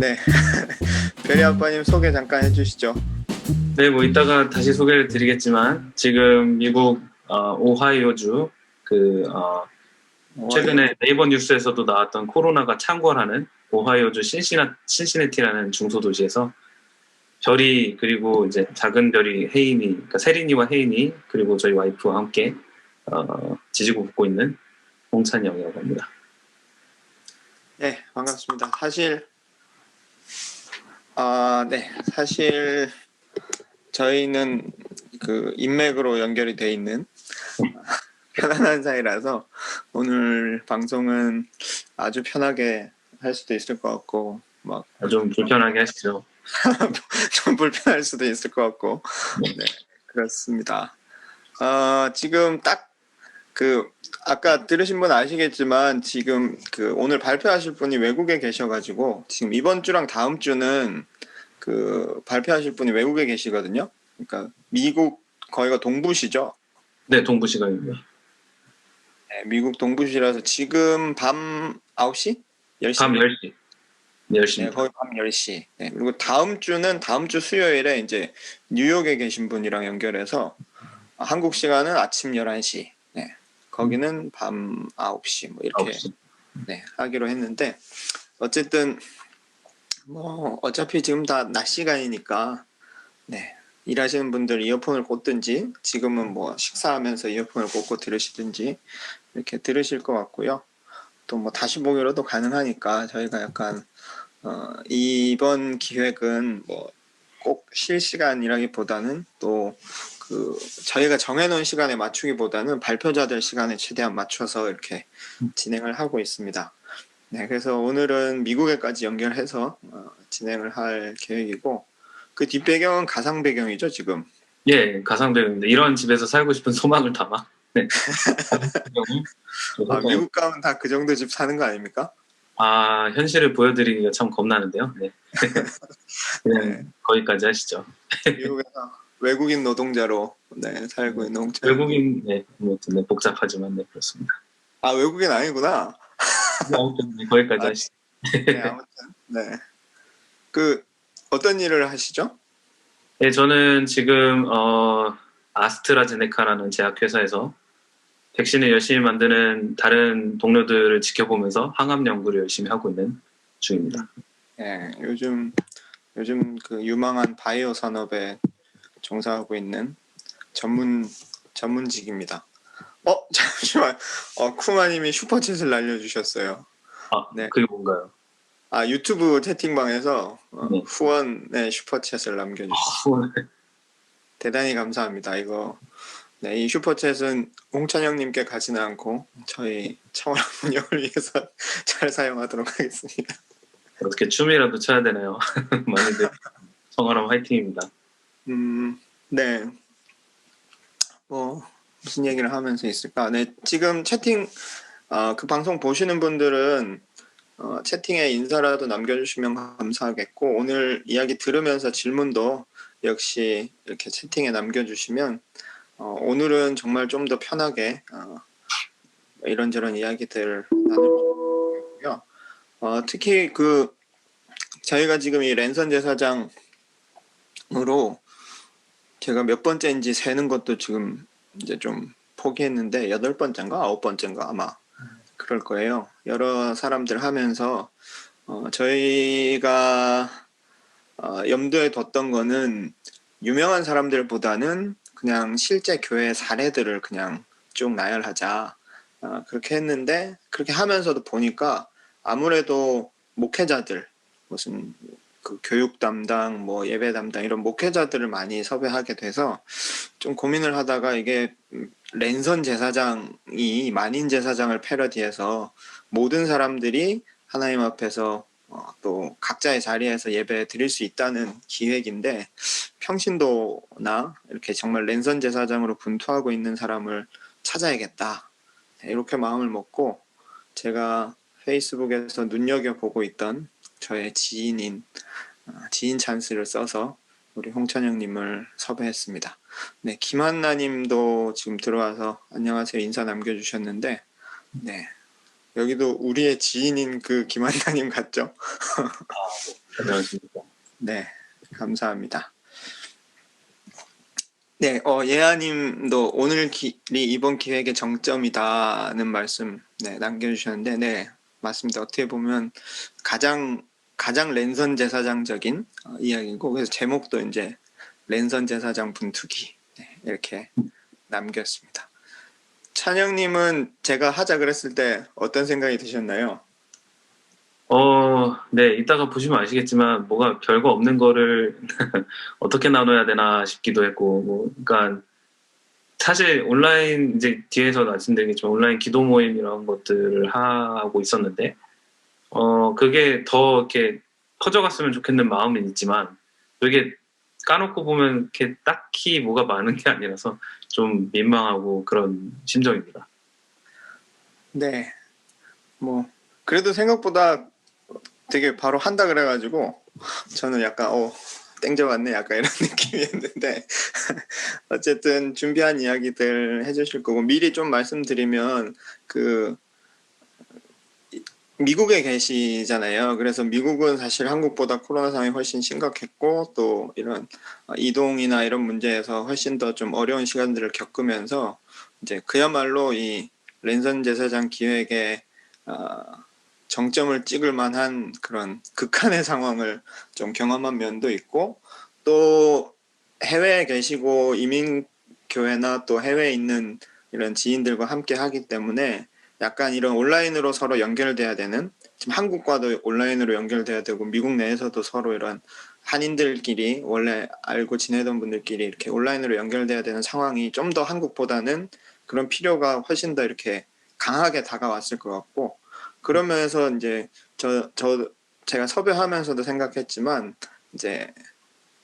네. 별이 아빠님 소개 잠깐 해주시죠. 네, 뭐 이따가 다시 소개를 드리겠지만 지금 미국 오하이오주 최근에 네이버 뉴스에서도 나왔던 코로나가 창궐하는 오하이오주 신시내티라는 중소도시에서 별이 그리고 이제 작은 별이 혜인이, 그러니까 세린이와 혜인이 그리고 저희 와이프와 함께 지지고 볶고 있는 홍찬영이라고 합니다. 네, 반갑습니다. 사실 저희는 그 인맥으로 연결이 돼 있는 편안한 사이라서 오늘 방송은 아주 편하게 할 수도 있을 것 같고 좀 불편하게 하시죠. 좀 불편할 수도 있을 것 같고 네, 그렇습니다. 지금 딱 아까 들으신 분 아시겠지만 지금 오늘 발표하실 분이 외국에 계셔가지고 지금 이번 주랑 다음 주는 발표하실 분이 외국에 계시거든요. 그러니까 미국 거기가 동부시죠? 네, 동부 시간입니다. 네, 미국 동부시라서 지금 밤 9시? 10시? 밤 10시. 10시입니다. 네, 거의 밤 10시. 네, 그리고 다음 주 수요일에 이제 뉴욕에 계신 분이랑 연결해서 한국 시간은 아침 11시. 네. 거기는 밤 9시 뭐 이렇게 9시. 네, 하기로 했는데 어쨌든 어차피 지금 다 낮 시간이니까 네, 일하시는 분들 이어폰을 꽂든지 지금은 뭐 식사하면서 이어폰을 꽂고 들으시든지 이렇게 들으실 것 같고요. 또 뭐 다시 보기로도 가능하니까 저희가 약간 이번 기획은 뭐 꼭 실시간이라기보다는 또 저희가 정해놓은 시간에 맞추기보다는 발표자들 시간에 최대한 맞춰서 이렇게 진행을 하고 있습니다. 네, 그래서 오늘은 미국에까지 연결해서 진행을 할 계획이고 그 뒷배경은 가상 배경이죠 지금? 예, 가상 배경인데 이런 집에서 살고 싶은 소망을 담아. 네. 미국 가면 다 그 정도 집 사는 거 아닙니까? 현실을 보여드리기가 참 겁나는데요. 네. 그냥 네. 거기까지 하시죠. 미국에서 외국인 노동자로 살고 있는 홍찬. 외국인, 네, 네, 복잡하지만 네, 그렇습니다. 외국인 아니구나. 아무튼 네, 거기까지 하시죠. 네, 아무튼 네. 어떤 일을 하시죠? 네, 저는 지금 아스트라제네카라는 제약회사에서 백신을 열심히 만드는 다른 동료들을 지켜보면서 항암 연구를 열심히 하고 있는 중입니다. 네, 요즘 유망한 바이오 산업에 종사하고 있는 전문직입니다. 잠시만. 쿠마님이 슈퍼챗을 날려주셨어요. 네. 그게 뭔가요? 유튜브 채팅방에서 네. 후원의 슈퍼챗을 남겨주셨어요. 대단히 감사합니다. 네, 이 슈퍼챗은 홍찬영님께 가지는 않고 저희 차원화 운영을 위해서 잘 사용하도록 하겠습니다. 어떻게 춤이라도 춰야 되나요? 많이들 청아람 화이팅입니다. 네. 무슨 얘기를 하면서 있을까? 네, 지금 채팅 그 방송 보시는 분들은 채팅에 인사라도 남겨주시면 감사하겠고 오늘 이야기 들으면서 질문도 역시 이렇게 채팅에 남겨주시면 오늘은 정말 좀 더 편하게 이런저런 이야기들 나누고요. 특히 저희가 지금 이 랜선 제사장으로 제가 몇 번째인지 세는 것도 지금 이제 좀 포기했는데 8번째인가 9번째인가 아마 그럴 거예요. 여러 사람들 하면서 저희가 염두에 뒀던 거는 유명한 사람들보다는 그냥 실제 교회 사례들을 그냥 쭉 나열하자 그렇게 했는데 그렇게 하면서도 보니까 아무래도 목회자들 무슨 교육 담당 뭐 예배 담당 이런 목회자들을 많이 섭외하게 돼서 좀 고민을 하다가 이게 랜선 제사장이 만인 제사장을 패러디해서 모든 사람들이 하나님 앞에서 또 각자의 자리에서 예배 드릴 수 있다는 기획인데 평신도나 이렇게 정말 랜선 제사장으로 분투하고 있는 사람을 찾아야겠다 이렇게 마음을 먹고 제가 페이스북에서 눈여겨보고 있던 저의 지인 찬스를 써서 우리 홍찬영님을 섭외했습니다. 네, 김한나님도 지금 들어와서 안녕하세요 인사 남겨주셨는데 네, 여기도 우리의 지인인 그 김한나님 같죠? 안녕하십니까. 네, 감사합니다. 네, 예아님도 오늘 길이 이번 기획의 정점이다는 말씀 네, 남겨주셨는데, 네, 맞습니다. 어떻게 보면 가장 랜선 제사장적인 이야기고, 그래서 제목도 이제 랜선 제사장 분투기 네, 이렇게 남겼습니다. 찬영님은 제가 하자 그랬을 때 어떤 생각이 드셨나요? 네, 이따가 보시면 아시겠지만 뭐가 별거 없는 거를 어떻게 나눠야 되나 싶기도 했고, 그러니까 사실 온라인 이제 뒤에서 말씀드리겠지만 온라인 기도 모임 이런 것들을 하고 있었는데, 그게 더 이렇게 퍼져갔으면 좋겠는 마음은 있지만, 이게 까놓고 보면 이렇게 딱히 뭐가 많은 게 아니라서 좀 민망하고 그런 심정입니다. 네, 뭐 그래도 생각보다 되게 바로 한다 그래가지고 저는 약간 땡겨왔네 약간 이런 느낌이었는데 어쨌든 준비한 이야기들 해주실 거고 미리 좀 말씀드리면 그 미국에 계시잖아요. 그래서 미국은 사실 한국보다 코로나 상황이 훨씬 심각했고 또 이런 이동이나 이런 문제에서 훨씬 더 좀 어려운 시간들을 겪으면서 이제 그야말로 이 랜선 제사장 기획에 정점을 찍을 만한 그런 극한의 상황을 좀 경험한 면도 있고 또 해외에 계시고 이민교회나 또 해외에 있는 이런 지인들과 함께 하기 때문에 약간 이런 온라인으로 서로 연결돼야 되는 지금 한국과도 온라인으로 연결돼야 되고 미국 내에서도 서로 이런 한인들끼리 원래 알고 지내던 분들끼리 이렇게 온라인으로 연결돼야 되는 상황이 좀 더 한국보다는 그런 필요가 훨씬 더 이렇게 강하게 다가왔을 것 같고 그런 면에서 이제 제가 섭외하면서도 생각했지만 이제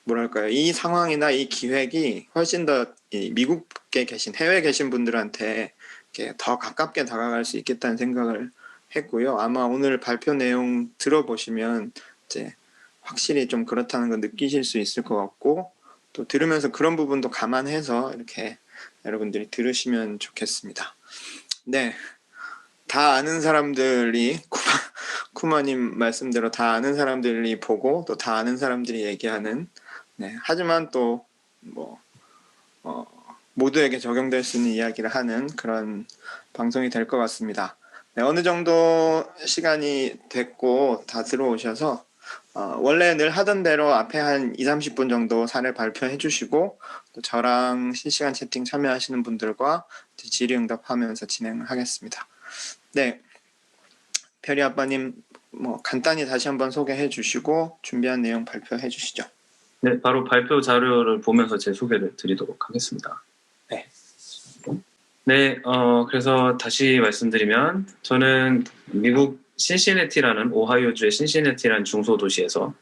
뭐랄까요 이 상황이나 이 기획이 훨씬 더 이 미국에 계신 해외에 계신 분들한테 이렇게 더 가깝게 다가갈 수 있겠다는 생각을 했고요. 아마 오늘 발표 내용 들어보시면 이제 확실히 좀 그렇다는 거 느끼실 수 있을 것 같고 또 들으면서 그런 부분도 감안해서 이렇게 여러분들이 들으시면 좋겠습니다. 네. 다 아는 사람들이 쿠마님 말씀대로 다 아는 사람들이 보고 또 다 아는 사람들이 얘기하는 네, 하지만 또 뭐 모두에게 적용될 수 있는 이야기를 하는 그런 방송이 될 것 같습니다. 네, 어느 정도 시간이 됐고 다 들어오셔서 원래 늘 하던 대로 앞에 한 20-30분 정도 사례 발표해 주시고 또 저랑 실시간 채팅 참여하시는 분들과 질의응답하면서 진행하겠습니다. 네, 별이 아빠님 뭐 간단히 다시 한번 소개해 주시고 준비한 내용 발표해 주시죠. 네, 바로 발표 자료를 보면서 제 소개를 드리도록 하겠습니다. 네. 네, 그래서 다시 말씀드리면 저는 미국 신시내티라는 오하이오주의 신시내티라는 중소도시에서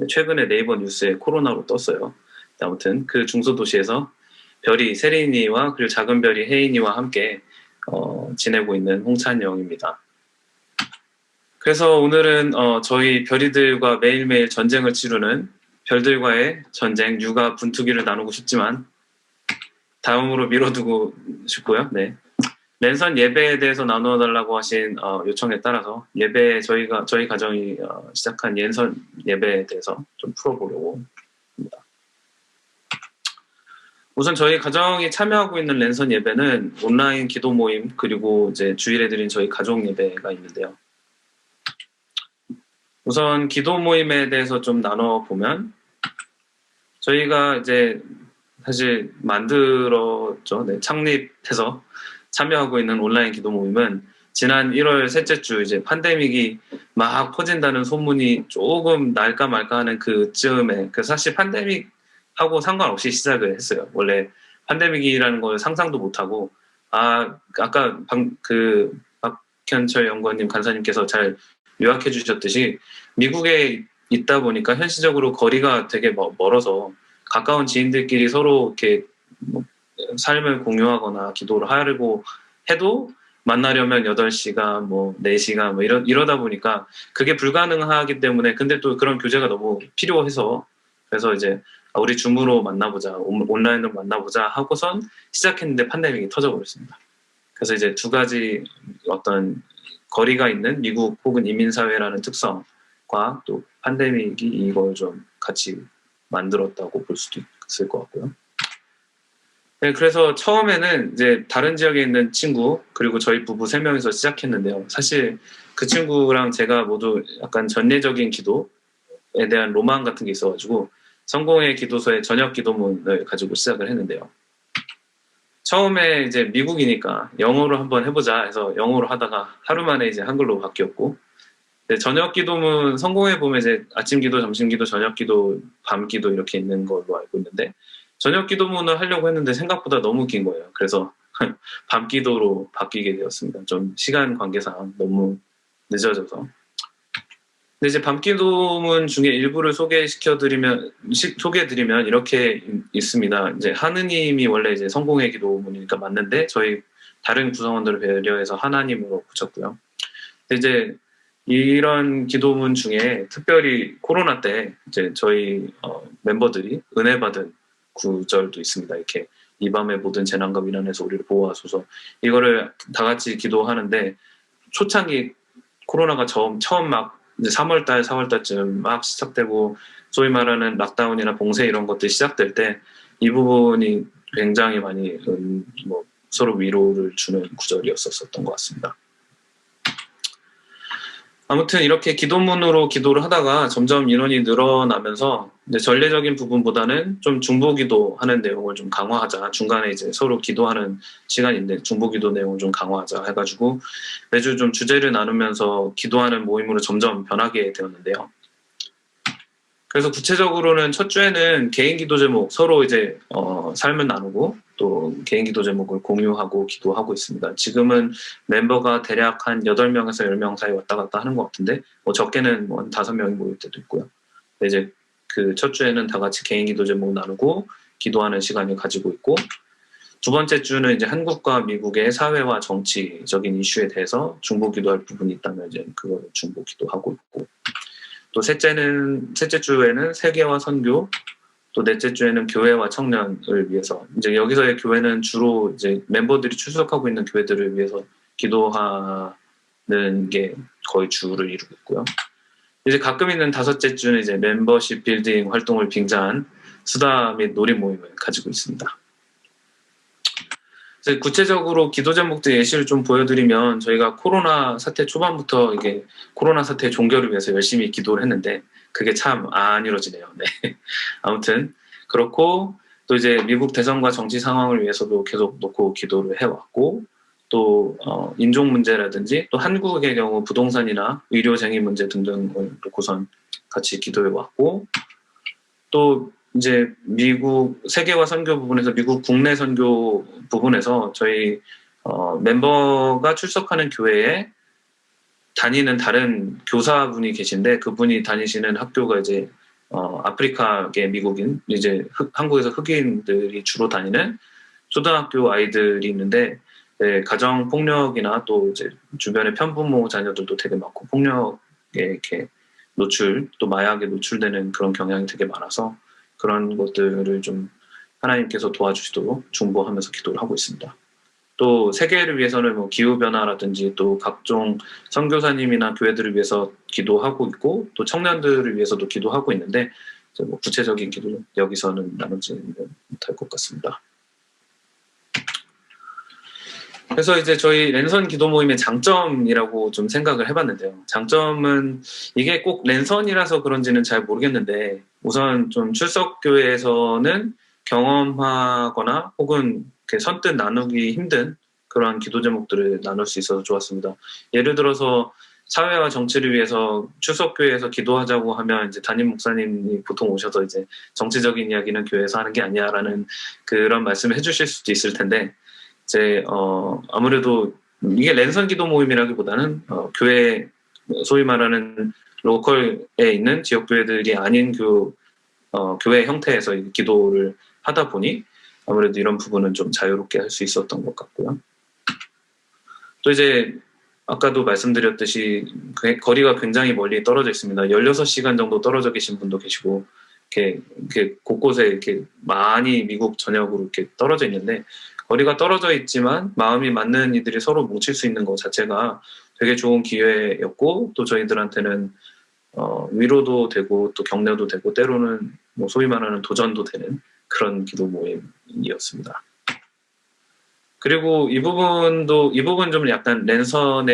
최근에 네이버 뉴스에 코로나로 떴어요. 아무튼 그 중소도시에서 별이 세린이와 그리고 작은 별이 혜인이와 함께 지내고 있는 홍찬영입니다. 그래서 오늘은 저희 별이들과 매일매일 전쟁을 치르는 별들과의 전쟁, 육아 분투기를 나누고 싶지만 다음으로 미뤄두고 싶고요. 네. 랜선 예배에 대해서 나눠달라고 하신 요청에 따라서 저희 가정이 시작한 랜선 예배에 대해서 좀 풀어보려고 합니다. 우선 저희 가정이 참여하고 있는 랜선 예배는 온라인 기도 모임 그리고 이제 주일에 드린 저희 가족 예배가 있는데요. 우선 기도 모임에 대해서 좀 나눠보면 저희가 이제 사실 만들었죠. 네, 창립해서 참여하고 있는 온라인 기도 모임은 지난 1월 셋째 주 이제 팬데믹이 막 퍼진다는 소문이 조금 날까 말까 하는 그쯤에 그 사실 팬데믹하고 상관없이 시작을 했어요. 원래 팬데믹이라는 걸 상상도 못하고 아까 박현철 연구원님 간사님께서 잘 요약해 주셨듯이 미국에 있다 보니까 현실적으로 거리가 되게 멀어서 가까운 지인들끼리 서로 이렇게 삶을 공유하거나 기도를 하려고 해도 만나려면 8시간, 4시간 이러다 보니까 그게 불가능하기 때문에 근데 또 그런 교제가 너무 필요해서 그래서 이제 우리 줌으로 만나보자, 온라인으로 만나보자 하고선 시작했는데 팬데믹이 터져버렸습니다. 그래서 이제 두 가지 어떤 거리가 있는 미국 혹은 이민사회라는 특성 코로나19과 또 팬데믹이 이걸 좀 같이 만들었다고 볼 수도 있을 것 같고요. 네, 그래서 처음에는 이제 다른 지역에 있는 친구 그리고 저희 부부 3명이서 시작했는데요. 사실 그 친구랑 제가 모두 약간 전례적인 기도에 대한 로망 같은 게 있어가지고 성공의 기도서의 저녁 기도문을 가지고 시작을 했는데요. 처음에 이제 미국이니까 영어로 한번 해보자 해서 영어로 하다가 하루 만에 이제 한글로 바뀌었고, 저녁 기도문 성공해 보면 이제 아침 기도, 점심 기도, 저녁 기도, 밤 기도 이렇게 있는 걸로 알고 있는데, 저녁 기도문을 하려고 했는데 생각보다 너무 긴 거예요. 그래서 밤 기도로 바뀌게 되었습니다. 좀 시간 관계상 너무 늦어져서. 근데 이제 밤 기도문 중에 일부를 소개해드리면 이렇게 있습니다. 이제 하느님이 원래 이제 성공의 기도문이니까 맞는데 저희 다른 구성원들을 배려해서 하나님으로 붙였고요. 근데 이제 이런 기도문 중에 특별히 코로나 때 이제 저희 멤버들이 은혜 받은 구절도 있습니다. 이렇게 이 밤의 모든 재난과 위난에서 우리를 보호하소서. 이거를 다 같이 기도하는데 초창기 코로나가 처음 막 이제 3월달, 4월달쯤 막 시작되고 소위 말하는 락다운이나 봉쇄 이런 것들이 시작될 때 이 부분이 굉장히 많이 서로 위로를 주는 구절이었었던 것 같습니다. 아무튼 이렇게 기도문으로 기도를 하다가 점점 인원이 늘어나면서 이제 전례적인 부분보다는 좀 중보기도 하는 내용을 좀 강화하자. 중간에 이제 서로 기도하는 시간인데 중보기도 내용을 좀 강화하자 해가지고 매주 좀 주제를 나누면서 기도하는 모임으로 점점 변하게 되었는데요. 그래서 구체적으로는 첫 주에는 개인 기도 제목 서로 이제 삶을 나누고 또 개인 기도 제목을 공유하고 기도하고 있습니다. 지금은 멤버가 대략 한 8명에서 10명 사이 왔다 갔다 하는 것 같은데 적게는 한 5명이 모일 때도 있고요. 이제 그 첫 주에는 다 같이 개인 기도 제목 나누고 기도하는 시간을 가지고 있고, 두 번째 주는 이제 한국과 미국의 사회와 정치적인 이슈에 대해서 중보 기도할 부분이 있다면 이제 그걸 중보 기도하고 있고, 또 셋째 주에는 세계와 선교, 또 넷째 주에는 교회와 청년을 위해서, 이제 여기서의 교회는 주로 이제 멤버들이 출석하고 있는 교회들을 위해서 기도하는 게 거의 주를 이루고 있고요. 이제 가끔 있는 다섯째 주는 이제 멤버십 빌딩 활동을 빙자한 수다 및 놀이 모임을 가지고 있습니다. 구체적으로 기도 제목들 예시를 좀 보여드리면, 저희가 코로나 사태 초반부터 이게 코로나 사태 종결을 위해서 열심히 기도를 했는데 그게 참 안 이루어지네요. 네. 아무튼 그렇고, 또 이제 미국 대선과 정치 상황을 위해서도 계속 놓고 기도를 해왔고, 또 인종 문제라든지 또 한국의 경우 부동산이나 의료쟁의 문제 등등을 놓고선 같이 기도해왔고, 또 이제 미국 세계화 선교 부분에서 미국 국내 선교 부분에서 저희 멤버가 출석하는 교회에 다니는 다른 교사분이 계신데, 그분이 다니시는 학교가 이제 아프리카계 미국인, 이제 한국에서 흑인들이 주로 다니는 초등학교 아이들이 있는데, 네, 가정 폭력이나 또 이제 주변에 편부모 자녀들도 되게 많고 폭력에 이렇게 또 마약에 노출되는 그런 경향이 되게 많아서 그런 것들을 좀 하나님께서 도와주시도록 중보하면서 기도를 하고 있습니다. 또 세계를 위해서는 기후변화라든지 또 각종 선교사님이나 교회들을 위해서 기도하고 있고, 또 청년들을 위해서도 기도하고 있는데 구체적인 기도는 여기서는 나누지는 못할 것 같습니다. 그래서 이제 저희 랜선 기도 모임의 장점이라고 좀 생각을 해봤는데요. 장점은 이게 꼭 랜선이라서 그런지는 잘 모르겠는데, 우선 좀 출석교회에서는 경험하거나 혹은 이렇게 선뜻 나누기 힘든 그러한 기도 제목들을 나눌 수 있어서 좋았습니다. 예를 들어서 사회와 정치를 위해서 출석교회에서 기도하자고 하면 이제 담임 목사님이 보통 오셔서 이제 정치적인 이야기는 교회에서 하는 게 아니야라는 그런 말씀을 해주실 수도 있을 텐데, 이제 아무래도 이게 랜선 기도 모임이라기보다는 교회, 소위 말하는 로컬에 있는 지역 교회들이 아닌 교회 형태에서 기도를 하다 보니 아무래도 이런 부분은 좀 자유롭게 할 수 있었던 것 같고요. 또 이제 아까도 말씀드렸듯이 거리가 굉장히 멀리 떨어져 있습니다. 16시간 정도 떨어져 계신 분도 계시고, 이렇게 곳곳에 이렇게 많이 미국 전역으로 이렇게 떨어져 있는데, 거리가 떨어져 있지만 마음이 맞는 이들이 서로 뭉칠 수 있는 것 자체가 되게 좋은 기회였고, 또 저희들한테는 위로도 되고 또 격려도 되고 때로는 뭐 소위 말하는 도전도 되는 그런 기도 모임이었습니다. 그리고 이 부분 좀 약간 랜선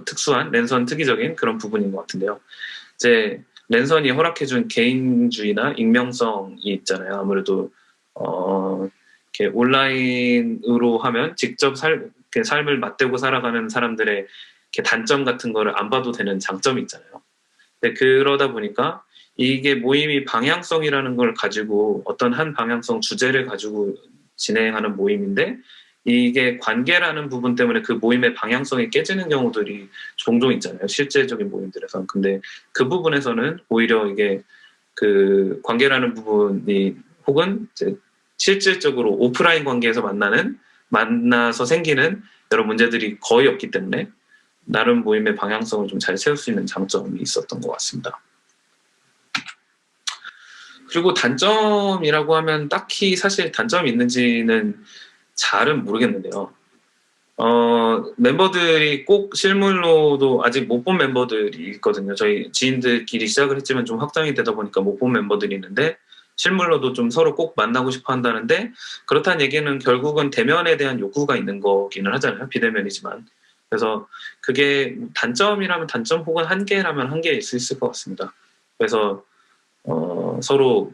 특수한 랜선 특이적인 그런 부분인 것 같은데요. 이제 랜선이 허락해준 개인주의나 익명성이 있잖아요. 아무래도 이렇게 온라인으로 하면 직접 이렇게 삶을 맞대고 살아가는 사람들의 이렇게 단점 같은 거를 안 봐도 되는 장점이 있잖아요. 근데 그러다 보니까 이게 모임이 방향성이라는 걸 가지고 어떤 한 방향성 주제를 가지고 진행하는 모임인데 이게 관계라는 부분 때문에 그 모임의 방향성이 깨지는 경우들이 종종 있잖아요. 실제적인 모임들에서. 근데 그 부분에서는 오히려 이게 그 관계라는 부분이 혹은 이제 실질적으로 오프라인 관계에서 만나서 생기는 여러 문제들이 거의 없기 때문에 나름 모임의 방향성을 좀 잘 세울 수 있는 장점이 있었던 것 같습니다. 그리고 단점이라고 하면 딱히 사실 단점이 있는지는 잘은 모르겠는데요. 멤버들이 꼭 실물로도 아직 못 본 멤버들이 있거든요. 저희 지인들끼리 시작을 했지만 좀 확장이 되다 보니까 못 본 멤버들이 있는데 실물로도 좀 서로 꼭 만나고 싶어 한다는데 그렇다는 얘기는 결국은 대면에 대한 욕구가 있는 거기는 하잖아요. 비대면이지만. 그래서 그게 단점이라면 단점 혹은 한계라면 한계일 수 있을 것 같습니다. 그래서 서로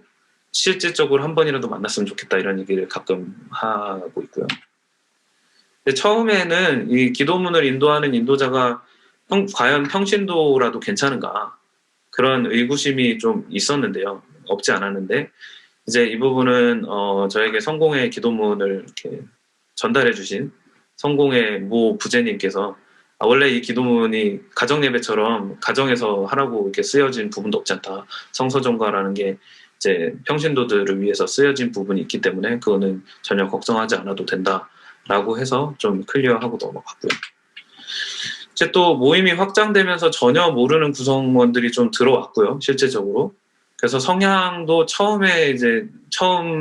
실질적으로 한 번이라도 만났으면 좋겠다 이런 얘기를 가끔 하고 있고요. 근데 처음에는 이 기도문을 인도하는 인도자가 과연 평신도라도 괜찮은가 그런 의구심이 좀 있었는데요. 없지 않았는데 이제 이 부분은 저에게 성공의 기도문을 이렇게 전달해 주신 성공의 모 부제님께서 원래 이 기도문이 가정 예배처럼 가정에서 하라고 이렇게 쓰여진 부분도 없지 않다. 성서정과라는 게 이제 평신도들을 위해서 쓰여진 부분이 있기 때문에 그거는 전혀 걱정하지 않아도 된다라고 해서 좀 클리어하고 넘어갔고요. 이제 또 모임이 확장되면서 전혀 모르는 구성원들이 좀 들어왔고요. 실제적으로. 그래서 성향도 처음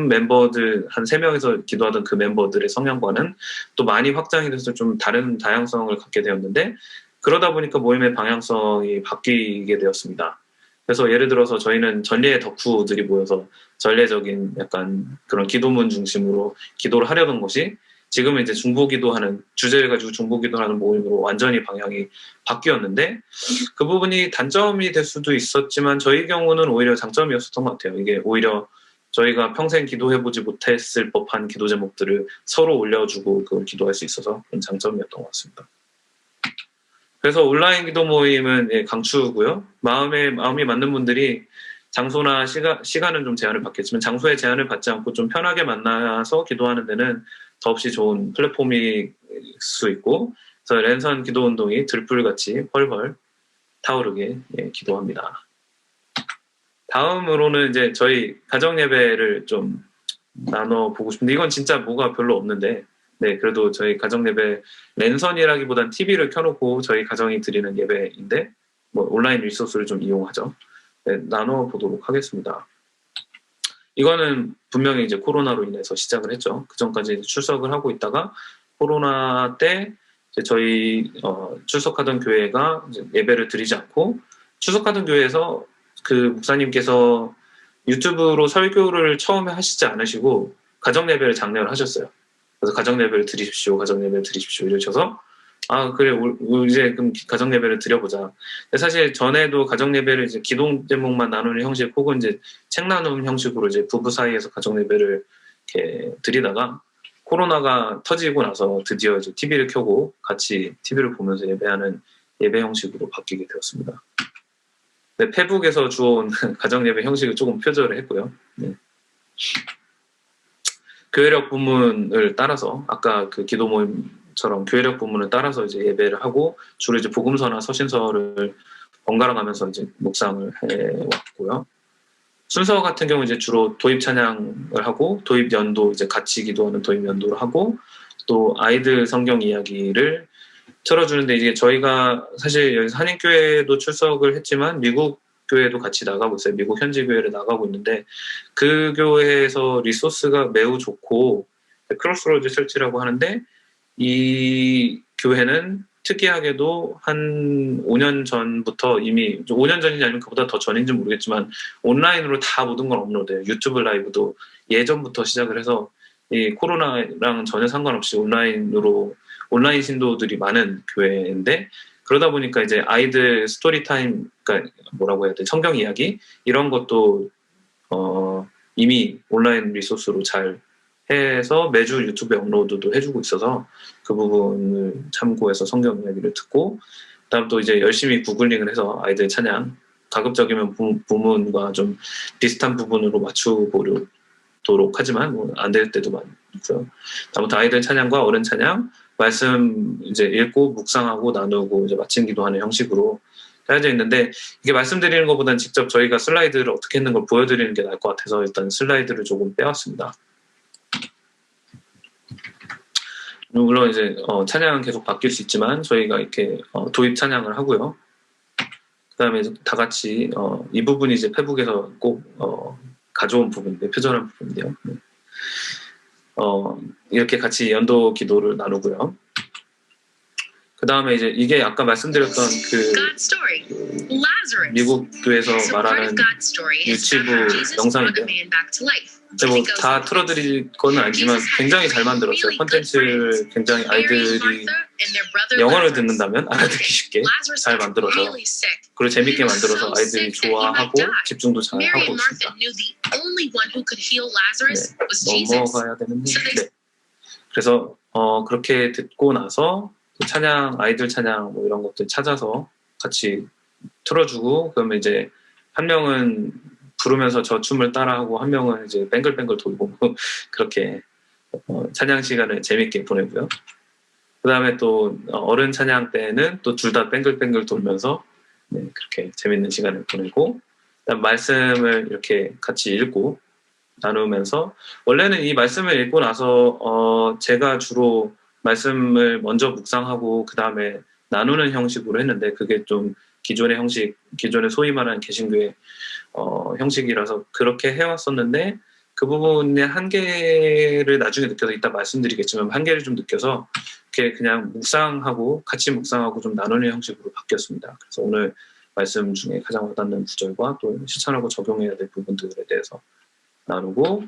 멤버들 한 3명에서 기도하던 그 멤버들의 성향과는 또 많이 확장이 돼서 좀 다른 다양성을 갖게 되었는데 그러다 보니까 모임의 방향성이 바뀌게 되었습니다. 그래서 예를 들어서 저희는 전례의 덕후들이 모여서 전례적인 약간 그런 기도문 중심으로 기도를 하려던 것이 지금은 이제 중보기도하는 주제를 가지고 중보기도하는 모임으로 완전히 방향이 바뀌었는데 그 부분이 단점이 될 수도 있었지만 저희 경우는 오히려 장점이었었던 것 같아요. 이게 오히려 저희가 평생 기도해보지 못했을 법한 기도 제목들을 서로 올려주고 그걸 기도할 수 있어서 그런 장점이었던 것 같습니다. 그래서 온라인 기도 모임은 강추고요. 마음이 맞는 분들이 장소나 시간은 좀 제한을 받겠지만 장소에 제한을 받지 않고 좀 편하게 만나서 기도하는 데는 더없이 좋은 플랫폼일 수 있고 그래서 랜선 기도 운동이 들불같이 펄펄 타오르게 기도합니다. 다음으로는 이제 저희 가정 예배를 좀 나눠보고 싶은데 이건 진짜 뭐가 별로 없는데 그래도 저희 가정 예배 랜선이라기보단 TV를 켜놓고 저희 가정이 드리는 예배인데 뭐 온라인 리소스를 좀 이용하죠. 나눠보도록 하겠습니다. 이거는 분명히 이제 코로나로 인해서 시작을 했죠. 그 전까지 출석을 하고 있다가 코로나 때 이제 저희 출석하던 교회가 이제 예배를 드리지 않고 출석하던 교회에서 그 목사님께서 유튜브로 설교를 처음에 하시지 않으시고 가정 예배를 장려를 하셨어요. 그래서 가정 예배를 드리십시오, 가정 예배를 드리십시오 이러셔서 그래 이제 그럼 가정 예배를 드려보자. 사실 전에도 가정 예배를 이제 기도 제목만 나누는 형식 혹은 이제 책 나누는 형식으로 이제 부부 사이에서 가정 예배를 이렇게 드리다가 코로나가 터지고 나서 드디어 이제 TV를 켜고 같이 TV를 보면서 예배하는 예배 형식으로 바뀌게 되었습니다. 페북에서 주워온 가정 예배 형식을 조금 표절을 했고요. 교회력 부문을 따라서 아까 그 기도 모임처럼 교회력 부문을 따라서 이제 예배를 하고 주로 이제 복음서나 서신서를 번갈아 가면서 이제 묵상을 해왔고요. 순서 같은 경우 이제 주로 도입 찬양을 하고 도입 연도 이제 같이 기도하는 도입 연도를 하고 또 아이들 성경 이야기를 틀어주는데 이게 저희가 사실 여기 한인교회도 출석을 했지만 미국 교회도 같이 나가고 있어요. 미국 현지 교회를 나가고 있는데 그 교회에서 리소스가 매우 좋고 크로스로드 철치라고 하는데 이 교회는 특이하게도 한 5년 전부터 이미 5년 전인지 아니면 그보다 더 전인지 모르겠지만 온라인으로 다 모든 걸 업로드해요. 유튜브 라이브도 예전부터 시작을 해서 이 코로나랑 전혀 상관없이 온라인 신도들이 많은 교회인데 그러다 보니까 이제 아이들 스토리 타임, 그러니까 뭐라고 해야 돼, 성경 이야기 이런 것도 이미 온라인 리소스로 잘 해서 매주 유튜브에 업로드도 해주고 있어서 그 부분을 참고해서 성경 이야기를 듣고 그다음 또 이제 열심히 구글링을 해서 아이들 찬양 가급적이면 부문과 좀 비슷한 부분으로 맞춰보도록 하지만 뭐 안 될 때도 많고요. 다음부터 아이들 찬양과 어른 찬양 말씀 이제 읽고 묵상하고 나누고 이제 마친 기도하는 형식으로 짜여져 있는데 이게 말씀드리는 것보다는 직접 저희가 슬라이드를 어떻게 했는 걸 보여드리는 게 나을 것 같아서 일단 슬라이드를 조금 빼왔습니다. 물론 이제 찬양은 계속 바뀔 수 있지만 저희가 이렇게 도입 찬양을 하고요. 그다음에 다 같이 이 부분이 이제 페북에서 꼭 가져온 부분인데 표절한 부분인데요. 이렇게 같이 연도 기도를 나누고요. 그 다음에 이제 이게 아까 말씀드렸던 그 미국 교회에서 말하는 유치부 영상인데요. 뭐 다 틀어드릴 건 아니지만 굉장히 잘 만들었어요. 콘텐츠를 굉장히 아이들이 영어를 듣는다면 알아듣기 쉽게 잘 만들어서 그리고 재밌게 만들어서 아이들이 좋아하고 집중도 잘 하고 있습니다. 네, 넘어가야 되는데 네. 그래서 그렇게 듣고 나서 찬양, 아이들 찬양 뭐 이런 것들 찾아서 같이 틀어주고 그러면 이제 한 명은 부르면서 저 춤을 따라하고 한 명은 이제 뱅글뱅글 돌고 그렇게 찬양 시간을 재밌게 보내고요. 그 다음에 또 어른 찬양 때는 또 둘 다 뱅글뱅글 돌면서 네, 그렇게 재밌는 시간을 보내고 그다음 말씀을 이렇게 같이 읽고 나누면서 원래는 이 말씀을 읽고 나서 제가 주로 말씀을 먼저 묵상하고 그 다음에 나누는 형식으로 했는데 그게 좀 기존의 형식, 기존의 소위 말하는 개신교의 형식이라서 그렇게 해왔었는데 그 부분의 한계를 나중에 느껴서 이따 말씀드리겠지만 한계를 좀 느껴서 이렇게 그냥 묵상하고 같이 묵상하고 좀 나누는 형식으로 바뀌었습니다. 그래서 오늘 말씀 중에 가장 와닿는 구절과 또 실천하고 적용해야 될 부분들에 대해서 나누고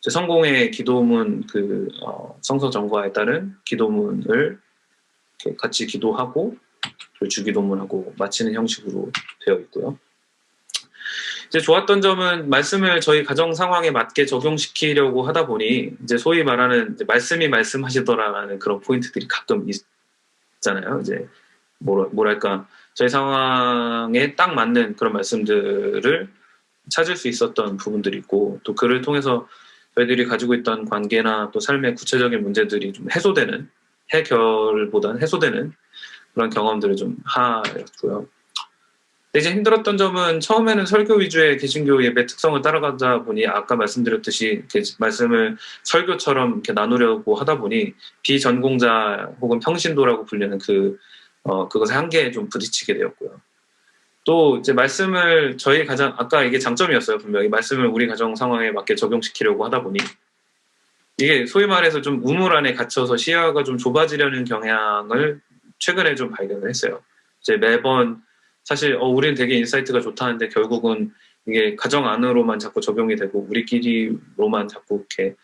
성공의 기도문 성서 정과에 따른 기도문을 같이 기도하고 주기도문하고 마치는 형식으로 되어 있고요. 이제 좋았던 점은 말씀을 저희 가정 상황에 맞게 적용시키려고 하다 보니 이제 소위 말하는 이제 말씀이 말씀하시더라라는 그런 포인트들이 가끔 있잖아요. 이제 뭐랄까 저희 상황에 딱 맞는 그런 말씀들을 찾을 수 있었던 부분들이 있고 또 그를 통해서 저희들이 가지고 있던 관계나 또 삶의 구체적인 문제들이 좀 해결보다는 해소되는 그런 경험들을 좀 하였고요. 근데 이제 힘들었던 점은 처음에는 설교 위주의 개신교 예배 특성을 따라가다 보니 아까 말씀드렸듯이 이렇게 말씀을 설교처럼 이렇게 나누려고 하다 보니 비전공자 혹은 평신도라고 불리는 그것의 한계에 좀 부딪히게 되었고요. 또 이제 말씀을 저희 가장 아까 이게 장점이었어요. 분명히 말씀을 우리 가정 상황에 맞게 적용시키려고 하다 보니 이게 소위 말해서 좀 우물 안에 갇혀서 시야가 좀 좁아지려는 경향을 최근에 좀 발견을 했어요. 이제 매번 사실 우리는 되게 인사이트가 좋다는데 결국은 이게 가정 안으로만 자꾸 적용이 되고 우리끼리로만 자꾸 이렇게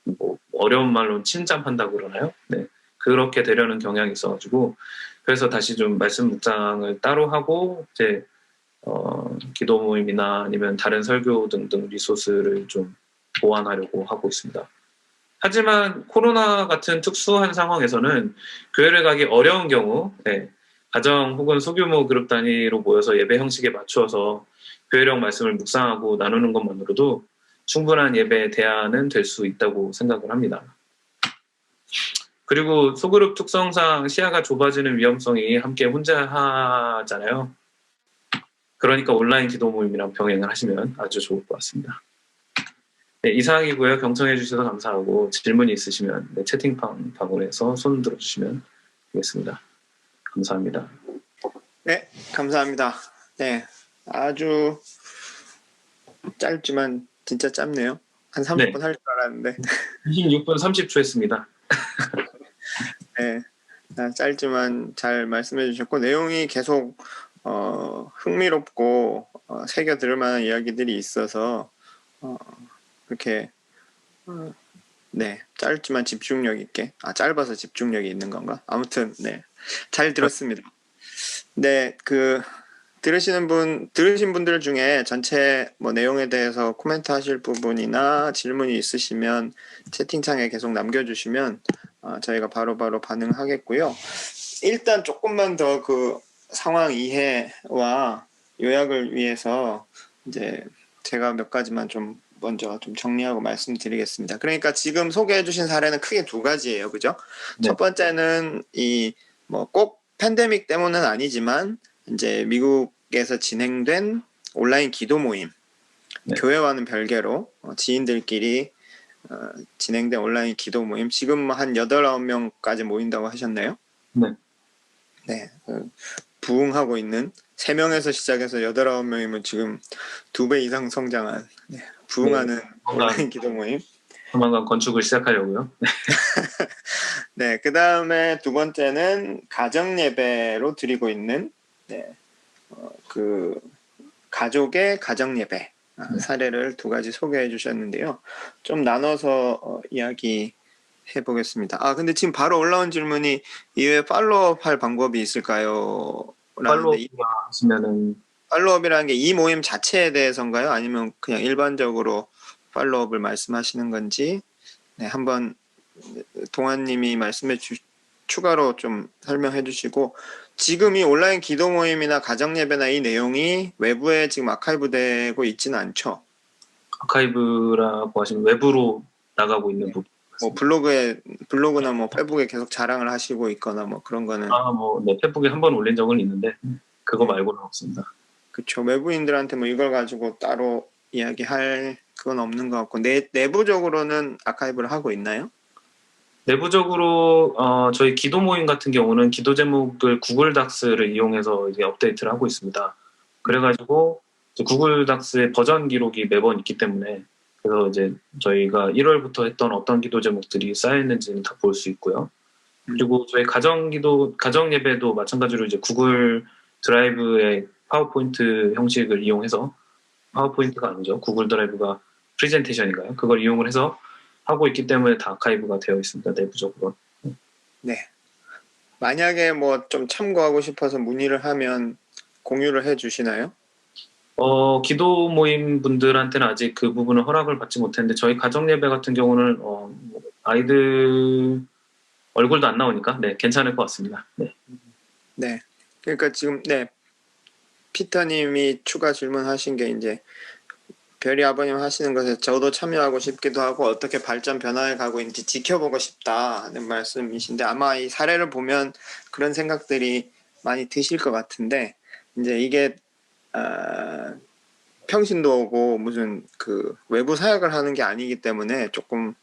뭐 어려운 말로 침잠한다고 그러나요? 네, 그렇게 되려는 경향이 있어가지고 그래서 다시 좀 말씀 묵상을 따로 하고 이제 기도 모임이나 아니면 다른 설교 등등 리소스를 좀 보완하려고 하고 있습니다. 하지만 코로나 같은 특수한 상황에서는 교회를 가기 어려운 경우 네, 가정 혹은 소규모 그룹 단위로 모여서 예배 형식에 맞추어서 교회력 말씀을 묵상하고 나누는 것만으로도 충분한 예배 대안은 될 수 있다고 생각을 합니다. 그리고 소그룹 특성상 시야가 좁아지는 위험성이 함께 혼자 하잖아요. 그러니까 온라인 기도 모임이랑 병행을 하시면 아주 좋을 것 같습니다. 네, 이상이고요. 경청해 주셔서 감사하고 질문이 있으시면 네, 채팅방 방문해서 손 들어주시면 되겠습니다. 감사합니다. 네, 감사합니다. 네, 아주 짧지만 진짜 짧네요. 한 30분 할 줄 알았는데 26분 30초 했습니다. 네, 짧지만 잘 말씀해 주셨고 내용이 계속 흥미롭고 새겨 들을 만한 이야기들이 있어서 그렇게 네, 짧지만 집중력 있게 짧아서 집중력이 있는 건가? 아무튼 네, 잘 들었습니다. 네, 들으신 분들 중에 전체 뭐 내용에 대해서 코멘트 하실 부분이나 질문이 있으시면 채팅창에 계속 남겨주시면 저희가 바로바로 반응하겠고요. 일단 조금만 더 그 상황 이해와 요약을 위해서 이제 제가 몇 가지만 좀 먼저 좀 정리하고 말씀드리겠습니다. 그러니까 지금 소개해 주신 사례는 크게 두 가지예요. 그죠? 네. 첫 번째는 뭐 꼭 팬데믹 때문은 아니지만 이제 미국에서 진행된 온라인 기도 모임, 네. 교회와는 별개로 지인들끼리 진행된 온라인 기도 모임, 지금 한 8, 9명까지 모인다고 하셨나요? 네. 네, 부흥하고 있는 3명에서 시작해서 8, 9명이면 지금 2배 이상 성장한 부흥하는 온라인 기도 모임. 조만간 건축을 시작하려고요. 네, 그 다음에 두 번째는 가정 예배로 드리고 있는 그 가족의 가정 예배 사례를 두 가지 소개해 주셨는데요. 좀 나눠서 이야기해 보겠습니다. 근데 지금 바로 올라온 질문이 이외에 팔로업 할 방법이 있을까요? 팔로우가 하시면은 팔로업이라는 게 이 모임 자체에 대해서인가요? 아니면 그냥 일반적으로 팔로업을 말씀하시는 건지 한번 동환님이 추가로 좀 설명해 주시고, 지금 이 온라인 기도 모임이나 가정 예배나 이 내용이 외부에 지금 아카이브 되고 있지는 않죠? 아카이브라고 하시면 외부로 나가고 있는 부분. 뭐 블로그나 뭐 페북에 계속 자랑을 하시고 있거나 뭐 그런 거는 네, 페북에 한번 올린 적은 있는데 그거 말고는 없습니다. 그렇죠. 외부인들한테 뭐 이걸 가지고 따로 이야기할 그건 없는 것 같고 내부적으로는 아카이브를 하고 있나요? 내부적으로 저희 기도 모임 같은 경우는 기도 제목을 구글 닥스를 이용해서 이제 업데이트를 하고 있습니다. 그래가지고 구글 닥스의 버전 기록이 매번 있기 때문에 그래서 이제 저희가 1월부터 했던 어떤 기도 제목들이 쌓여있는지는 다 볼 수 있고요. 그리고 저희 가정 예배도 마찬가지로 이제 구글 드라이브의 파워포인트 형식을 이용해서 파워포인트가 아니죠. 구글 드라이브가 프레젠테이션인가요? 그걸 이용을 해서 하고 있기 때문에 다 아카이브가 되어 있습니다. 내부적으로. 네. 만약에 뭐 좀 참고하고 싶어서 문의를 하면 공유를 해 주시나요? 기도 모임 분들한테는 아직 그 부분은 허락을 받지 못했는데 저희 가정 예배 같은 경우는 아이들 얼굴도 안 나오니까 괜찮을 것 같습니다. 네. 네. 그러니까 지금 피터님이 추가 질문하신 게 이제 별이 아버님 하시는 것에 저도 참여하고 싶기도 하고 어떻게 발전 변화해 가고 있는지 지켜보고 싶다는 말씀이신데 아마 이 사례를 보면 그런 생각들이 많이 드실 것 같은데 이제 이게 평신도 오고 무슨 그 외부 사역을 하는 게 아니기 때문에 조금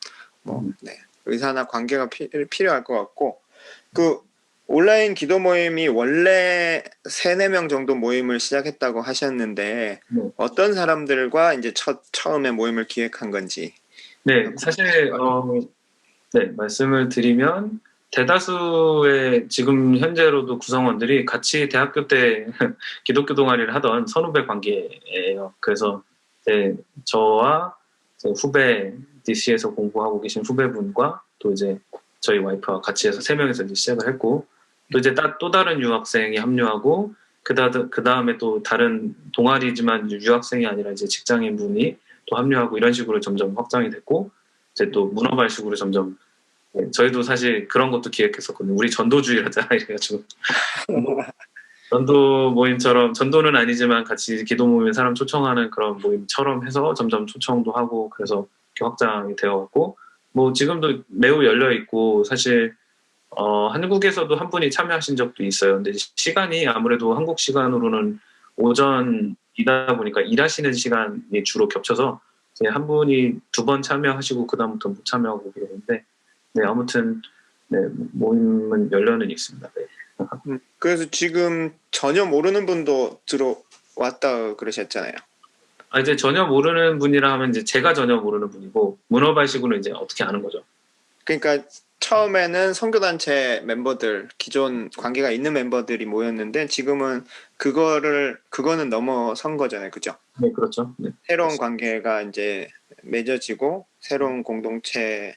의사나 관계가 필요할 것 같고 그 온라인 기도 모임이 원래 3, 4명 정도 모임을 시작했다고 하셨는데 어떤 사람들과 이제 처음에 모임을 기획한 건지. 네, 사실 말씀을 드리면 대다수의 지금 현재로도 구성원들이 같이 대학교 때 기독교 동아리를 하던 선후배 관계예요. 그래서 저와 후배 DC에서 공부하고 계신 후배분과 또 이제 저희 와이프와 같이 해서 3명에서 이제 시작을 했고 또 이제 또 다른 유학생이 합류하고 그 다음에 또 다른 동아리지만 유학생이 아니라 이제 직장인 분이 또 합류하고 이런 식으로 점점 확장이 됐고 이제 또 문어발식으로 점점 저희도 사실 그런 것도 기획했었거든요. 우리 전도주의하자 이래가지고 전도 모임처럼 전도는 아니지만 같이 기도 모임 사람 초청하는 그런 모임처럼 해서 점점 초청도 하고 그래서 이렇게 확장이 되어갔고 뭐 지금도 매우 열려 있고 사실 한국에서도 한 분이 참여하신 적도 있어요. 근데 시간이 아무래도 한국 시간으로는 오전이다 보니까 일하시는 시간이 주로 겹쳐서 한 분이 2번 참여하시고 그다음부터 못 참여하고 그러는데 아무튼 모임은 열려는 있습니다. 그래서 지금 전혀 모르는 분도 들어왔다 그러셨잖아요. 이제 전혀 모르는 분이라 하면 이제 제가 전혀 모르는 분이고 문어발식으로 이제 어떻게 아는 거죠. 그러니까 처음에는 선교단체 멤버들, 기존 관계가 있는 멤버들이 모였는데 지금은 그거는 넘어선 거잖아요. 그죠? 네, 그렇죠. 네. 새로운 관계가 이제 맺어지고 새로운 공동체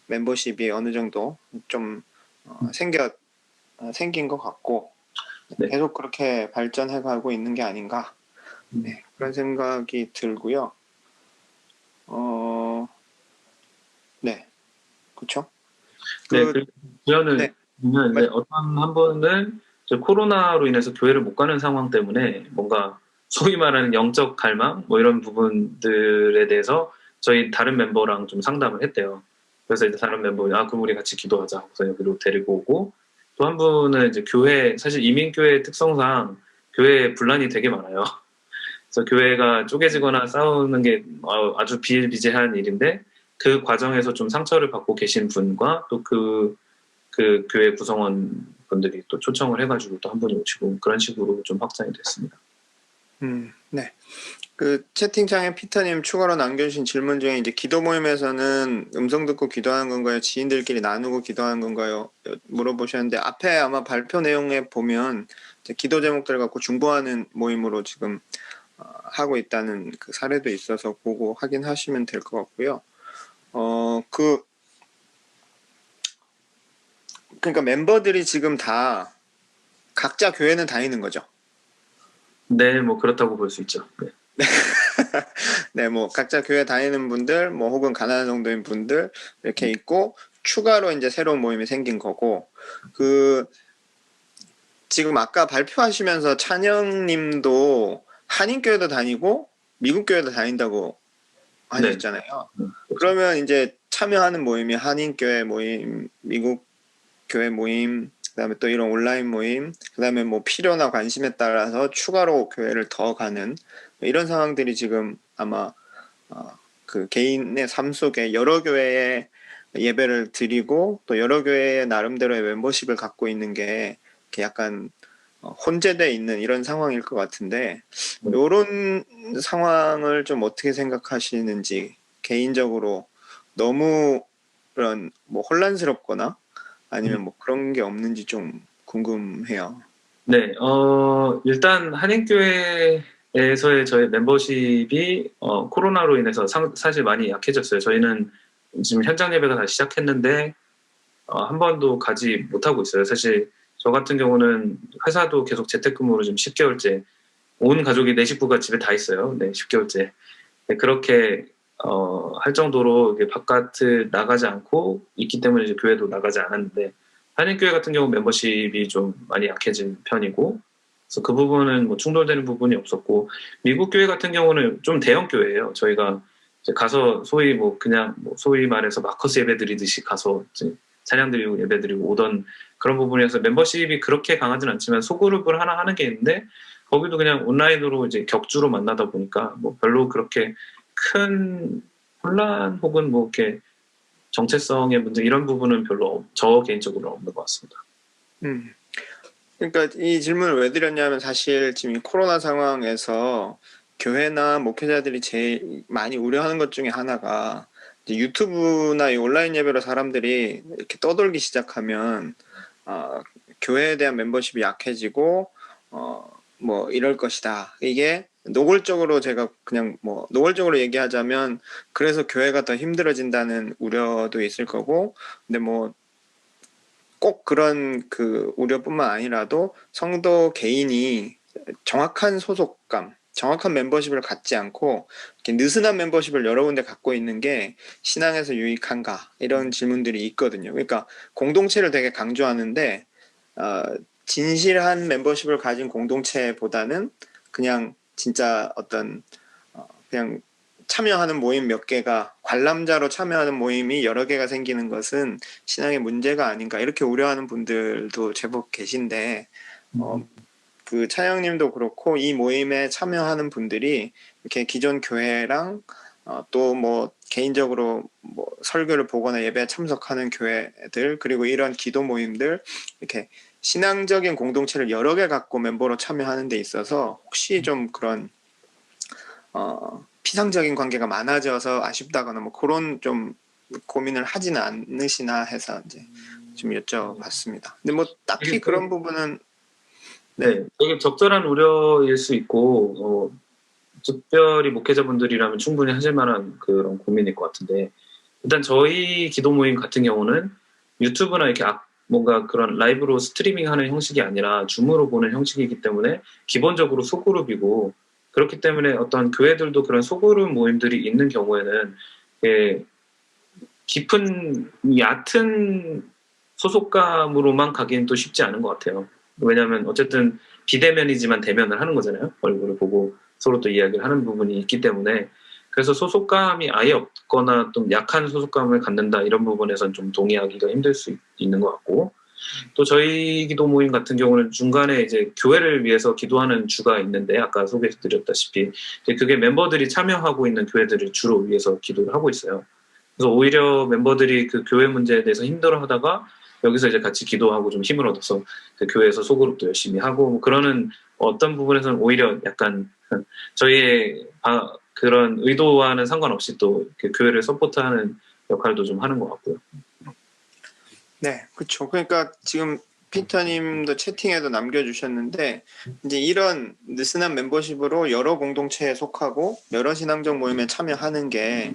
멤버십이 어느 정도 좀 생긴 것 같고 네. 계속 그렇게 발전해 가고 있는 게 아닌가 네, 그런 생각이 들고요. 네, 그렇죠. 네, 그 주연은 네, 이제 어떤 한 분은 이제 코로나로 인해서 교회를 못 가는 상황 때문에 뭔가 소위 말하는 영적 갈망 뭐 이런 부분들에 대해서 저희 다른 멤버랑 좀 상담을 했대요. 그래서 이제 다른 멤버가 그럼 우리 같이 기도하자 하고서 여기로 데리고 오고 또 한 분은 이제 교회 사실 이민교회 특성상 교회에 분란이 되게 많아요. 그래서 교회가 쪼개지거나 싸우는 게 아주 비일비재한 일인데 그 과정에서 좀 상처를 받고 계신 분과 또 그 교회 구성원 분들이 또 초청을 해가지고 또 한 분이 오시고 그런 식으로 좀 확장이 됐습니다. 네. 그 채팅창에 피터님 추가로 남겨주신 질문 중에 이제 기도 모임에서는 음성 듣고 기도하는 건가요? 지인들끼리 나누고 기도하는 건가요? 물어보셨는데 앞에 아마 발표 내용에 보면 이제 기도 제목들 갖고 중보하는 모임으로 지금 하고 있다는 그 사례도 있어서 보고 확인하시면 될 것 같고요. 그러니까 멤버들이 지금 다 각자 교회는 다니는 거죠. 네, 뭐 그렇다고 볼 수 있죠. 네. 네, 뭐 각자 교회 다니는 분들, 뭐 혹은 가난한 정도인 분들 이렇게 있고 추가로 이제 새로운 모임이 생긴 거고 지금 아까 발표하시면서 찬영님도 한인교회도 다니고 미국교회도 다닌다고 네. 하셨잖아요. 그렇죠. 그러면 이제 참여하는 모임이 한인교회 모임, 미국교회 모임, 그다음에 또 이런 온라인 모임, 그다음에 뭐 필요나 관심에 따라서 추가로 교회를 더 가는 이런 상황들이 지금 아마 그 개인의 삶 속에 여러 교회에 예배를 드리고 또 여러 교회의 나름대로의 멤버십을 갖고 있는 게 이렇게 약간 혼재되어 있는 이런 상황일 것 같은데 이런 상황을 좀 어떻게 생각하시는지 개인적으로 너무 그런 뭐 혼란스럽거나 아니면 뭐 그런 게 없는지 좀 궁금해요. 네, 일단 한인교회에서의 저희 멤버십이 코로나로 인해서 사실 많이 약해졌어요. 저희는 지금 현장 예배가 다시 시작했는데 한 번도 가지 못하고 있어요. 사실 저 같은 경우는 회사도 계속 재택근무로 지금 10개월째 온 가족이 내 식구가 집에 다 있어요. 네, 10개월째. 네, 그렇게 할 정도로 이게 바깥을 나가지 않고 있기 때문에 이제 교회도 나가지 않았는데 한인교회 같은 경우 멤버십이 좀 많이 약해진 편이고 그래서 그 부분은 뭐 충돌되는 부분이 없었고 미국 교회 같은 경우는 좀 대형 교회예요. 저희가 이제 가서 소위 뭐 그냥 뭐 소위 말해서 마커스 예배 드리듯이 가서 이제 찬양 드리고 예배 드리고 오던 그런 부분에서 멤버십이 그렇게 강하진 않지만 소그룹을 하나 하는 게 있는데 거기도 그냥 온라인으로 이제 격주로 만나다 보니까 뭐 별로 그렇게 큰 혼란 혹은 뭐 이렇게 정체성의 문제 이런 부분은 별로 저 개인적으로 없는 것 같습니다. 음. 그러니까 이 질문을 왜 드렸냐면 사실 지금 이 코로나 상황에서 교회나 목회자들이 제일 많이 우려하는 것 중에 하나가 이제 유튜브나 이 온라인 예배로 사람들이 이렇게 떠돌기 시작하면 교회에 대한 멤버십이 약해지고 뭐 이럴 것이다. 이게 노골적으로 제가 그냥 뭐 노골적으로 얘기하자면 그래서 교회가 더 힘들어진다는 우려도 있을 거고 근데 뭐 꼭 그런 그 우려뿐만 아니라도 성도 개인이 정확한 소속감, 정확한 멤버십을 갖지 않고 이렇게 느슨한 멤버십을 여러 군데 갖고 있는 게 신앙에서 유익한가 이런 질문들이 있거든요. 그러니까 공동체를 되게 강조하는데 진실한 멤버십을 가진 공동체보다는 그냥 진짜 어떤 그냥 참여하는 모임 몇 개가 관람자로 참여하는 모임이 여러 개가 생기는 것은 신앙의 문제가 아닌가 이렇게 우려하는 분들도 제법 계신데 그 차영님도 그렇고 이 모임에 참여하는 분들이 이렇게 기존 교회랑 또 뭐 개인적으로 뭐 설교를 보거나 예배에 참석하는 교회들 그리고 이런 기도 모임들 이렇게 신앙적인 공동체를 여러 개 갖고 멤버로 참여하는 데 있어서 혹시 좀 그런 피상적인 관계가 많아져서 아쉽다거나 뭐 그런 좀 고민을 하지는 않으시나 해서 이제 좀 여쭤봤습니다. 근데 뭐 딱히 이게 그런 부분은 네, 되게 적절한 우려일 수 있고 특별히 목회자분들이라면 충분히 하실 만한 그런 고민일 것 같은데 일단 저희 기도 모임 같은 경우는 유튜브나 이렇게 뭔가 그런 라이브로 스트리밍하는 형식이 아니라 줌으로 보는 형식이기 때문에 기본적으로 소그룹이고 그렇기 때문에 어떤 교회들도 그런 소그룹 모임들이 있는 경우에는 예, 깊은 얕은 소속감으로만 가기는 또 쉽지 않은 것 같아요. 왜냐하면 어쨌든 비대면이지만 대면을 하는 거잖아요. 얼굴을 보고 서로 또 이야기를 하는 부분이 있기 때문에 그래서 소속감이 아예 없거나 좀 약한 소속감을 갖는다 이런 부분에선 좀 동의하기가 힘들 수 있는 것 같고 또 저희 기도 모임 같은 경우는 중간에 이제 교회를 위해서 기도하는 주가 있는데 아까 소개해드렸다시피 그게 멤버들이 참여하고 있는 교회들을 주로 위해서 기도를 하고 있어요. 그래서 오히려 멤버들이 그 교회 문제에 대해서 힘들어하다가 여기서 이제 같이 기도하고 좀 힘을 얻어서 그 교회에서 소그룹도 열심히 하고 뭐 그러는 어떤 부분에서는 오히려 약간 저희의 그런 의도와는 상관없이 또 그 교회를 서포트하는 역할도 좀 하는 것 같고요. 네, 그렇죠. 그러니까 지금 피터님도 채팅에도 남겨주셨는데 이제 이런 느슨한 멤버십으로 여러 공동체에 속하고 여러 신앙적 모임에 참여하는 게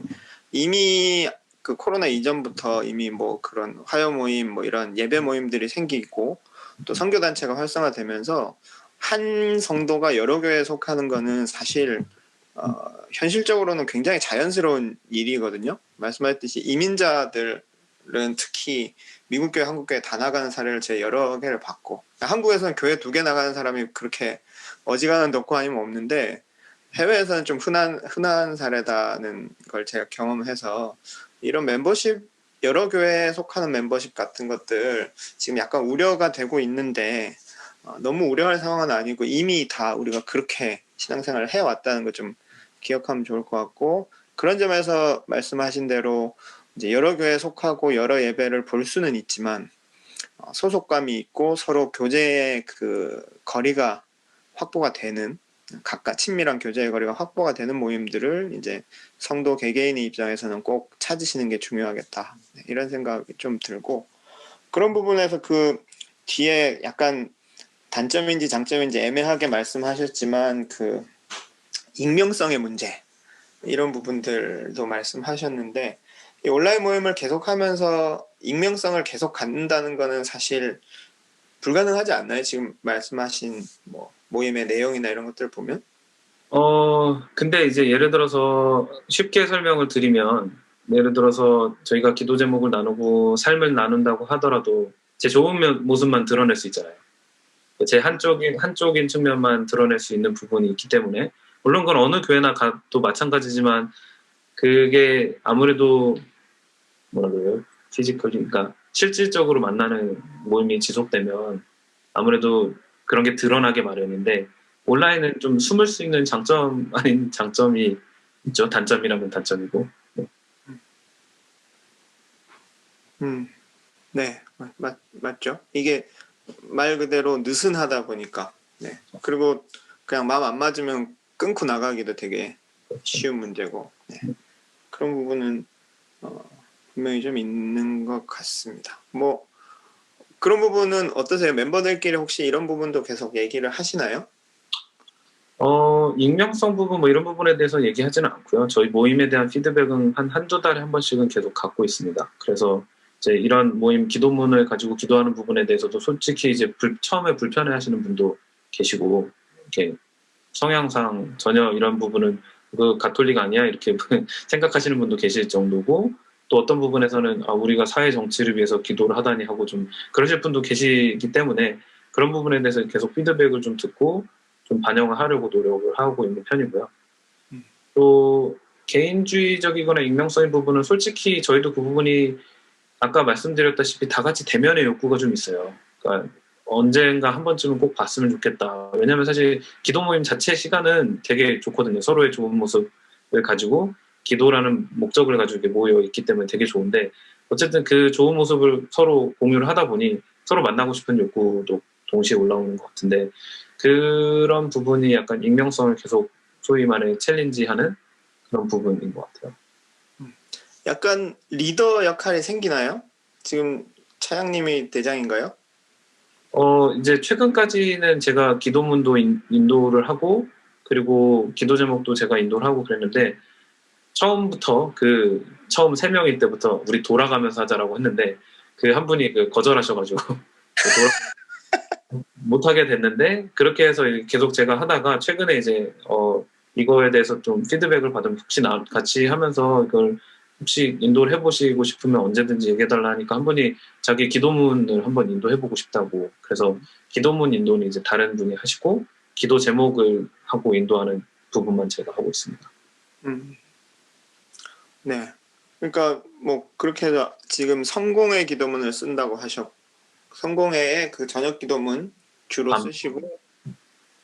이미 그 코로나 이전부터 이미 뭐 그런 화요 모임 뭐 이런 예배 모임들이 생기고 또 선교 단체가 활성화되면서 한 성도가 여러 교회에 속하는 거는 사실 현실적으로는 굉장히 자연스러운 일이거든요. 말씀하셨듯이 이민자들은 특히 미국 교회, 한국 교회 다 나가는 사례를 제가 여러 개를 봤고 한국에서는 교회 2개 나가는 사람이 그렇게 어지간한 덕후 아니면 없는데 해외에서는 좀 흔한 사례다는 걸 제가 경험해서 이런 멤버십 여러 교회에 속하는 멤버십 같은 것들 지금 약간 우려가 되고 있는데 너무 우려할 상황은 아니고 이미 다 우리가 그렇게 신앙생활을 해왔다는 거 좀 기억하면 좋을 것 같고 그런 점에서 말씀하신 대로 이제 여러 교회에 속하고 여러 예배를 볼 수는 있지만 소속감이 있고 서로 교제의 그 거리가 확보가 되는 각각 친밀한 교제의 거리가 확보가 되는 모임들을 이제 성도 개개인의 입장에서는 꼭 찾으시는 게 중요하겠다 이런 생각이 좀 들고 그런 부분에서 그 뒤에 약간 단점인지 장점인지 애매하게 말씀하셨지만 그 익명성의 문제 이런 부분들도 말씀하셨는데 이 온라인 모임을 계속하면서 익명성을 계속 갖는다는 거는 사실 불가능하지 않나요? 지금 말씀하신 뭐 모임의 내용이나 이런 것들을 보면? 근데 이제 예를 들어서 쉽게 설명을 드리면 예를 들어서 저희가 기도 제목을 나누고 삶을 나눈다고 하더라도 제 좋은 모습만 드러낼 수 있잖아요. 제 한쪽인 측면만 드러낼 수 있는 부분이 있기 때문에 물론 그건 어느 교회나 가도 마찬가지지만 그게 아무래도 뭐라 그래요? 피지컬이 그러니까 실질적으로 만나는 모임이 지속되면 아무래도 그런 게 드러나게 마련인데 온라인은 좀 숨을 수 있는 장점 아닌 장점이 있죠. 단점이라면 단점이고. 네. 네, 맞죠. 이게 말 그대로 느슨하다 보니까, 네. 그리고 그냥 마음 안 맞으면 끊고 나가기도 되게 쉬운 문제고, 네. 그런 부분은 분명히 좀 있는 것 같습니다. 뭐 그런 부분은 어떠세요? 멤버들끼리 혹시 이런 부분도 계속 얘기를 하시나요? 익명성 부분 뭐 이런 부분에 대해서 얘기하지는 않고요. 저희 모임에 대한 피드백은 한두 달에 한 번씩은 계속 갖고 있습니다. 그래서 이제 이런 모임 기도문을 가지고 기도하는 부분에 대해서도 솔직히 이제 처음에 불편해 하시는 분도 계시고, 이렇게 성향상 전혀 이런 부분은 그 가톨릭 아니야? 이렇게 생각하시는 분도 계실 정도고, 또 어떤 부분에서는 우리가 사회 정치를 위해서 기도를 하다니 하고 좀 그러실 분도 계시기 때문에 그런 부분에 대해서 계속 피드백을 좀 듣고 좀 반영을 하려고 노력을 하고 있는 편이고요. 또 개인주의적이거나 익명성의 부분은 솔직히 저희도 그 부분이 아까 말씀드렸다시피 다 같이 대면의 욕구가 좀 있어요. 그러니까 언젠가 한 번쯤은 꼭 봤으면 좋겠다. 왜냐하면 사실 기도 모임 자체 시간은 되게 좋거든요. 서로의 좋은 모습을 가지고 기도라는 목적을 가지고 이렇게 모여 있기 때문에 되게 좋은데 어쨌든 그 좋은 모습을 서로 공유를 하다 보니 서로 만나고 싶은 욕구도 동시에 올라오는 것 같은데 그런 부분이 약간 익명성을 계속 소위 말해 챌린지하는 그런 부분인 것 같아요. 약간 리더 역할이 생기나요? 지금 차장님이 대장인가요? 이제 최근까지는 제가 기도문도 인도를 하고, 그리고 기도 제목도 제가 인도를 하고 그랬는데, 처음부터 처음 3명일 때부터 우리 돌아가면서 하자라고 했는데, 그 한 분이 거절하셔가지고, 못하게 됐는데, 그렇게 해서 계속 제가 하다가, 최근에 이제, 이거에 대해서 좀 피드백을 받으면 혹시 같이 하면서 이걸 혹시 인도를 해보시고 싶으면 언제든지 얘기해달라 하니까 한 분이 자기 기도문을 한번 인도해보고 싶다고. 그래서 기도문 인도는 이제 다른 분이 하시고, 기도 제목을 하고 인도하는 부분만 제가 하고 있습니다. 음, 네. 그러니까 뭐 그렇게 해서 지금 성공의 기도문을 쓴다고 하셨고, 성공회의 그 저녁 기도문 주로 밤, 쓰시고,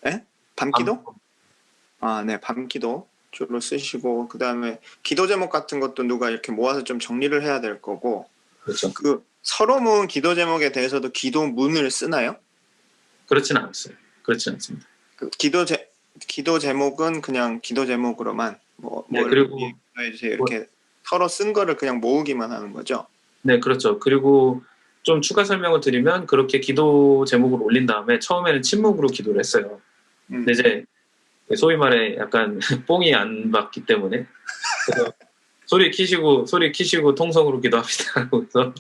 예? 밤 밤, 기도? 아, 네, 밤 기도 주로 쓰시고, 그 다음에 기도 제목 같은 것도 누가 이렇게 모아서 좀 정리를 해야 될 거고, 그렇죠. 그 서로 모은 기도 제목에 대해서도 기도문을 쓰나요? 그렇진 않았어요. 그렇진 않습니다. 그 기도 제목은 그냥 기도 제목으로만 네, 뭘 그리고, 기도해 주세요 뭐, 이렇게 서로 쓴 거를 그냥 모으기만 하는 거죠. 네, 그렇죠. 그리고 좀 추가 설명을 드리면 그렇게 기도 제목을 올린 다음에 처음에는 침묵으로 기도를 했어요. 근데 음, 이제 소위 말해 약간 뽕이 안 받기 때문에 그래서 소리 키시고 통성으로 기도합시다. 그래서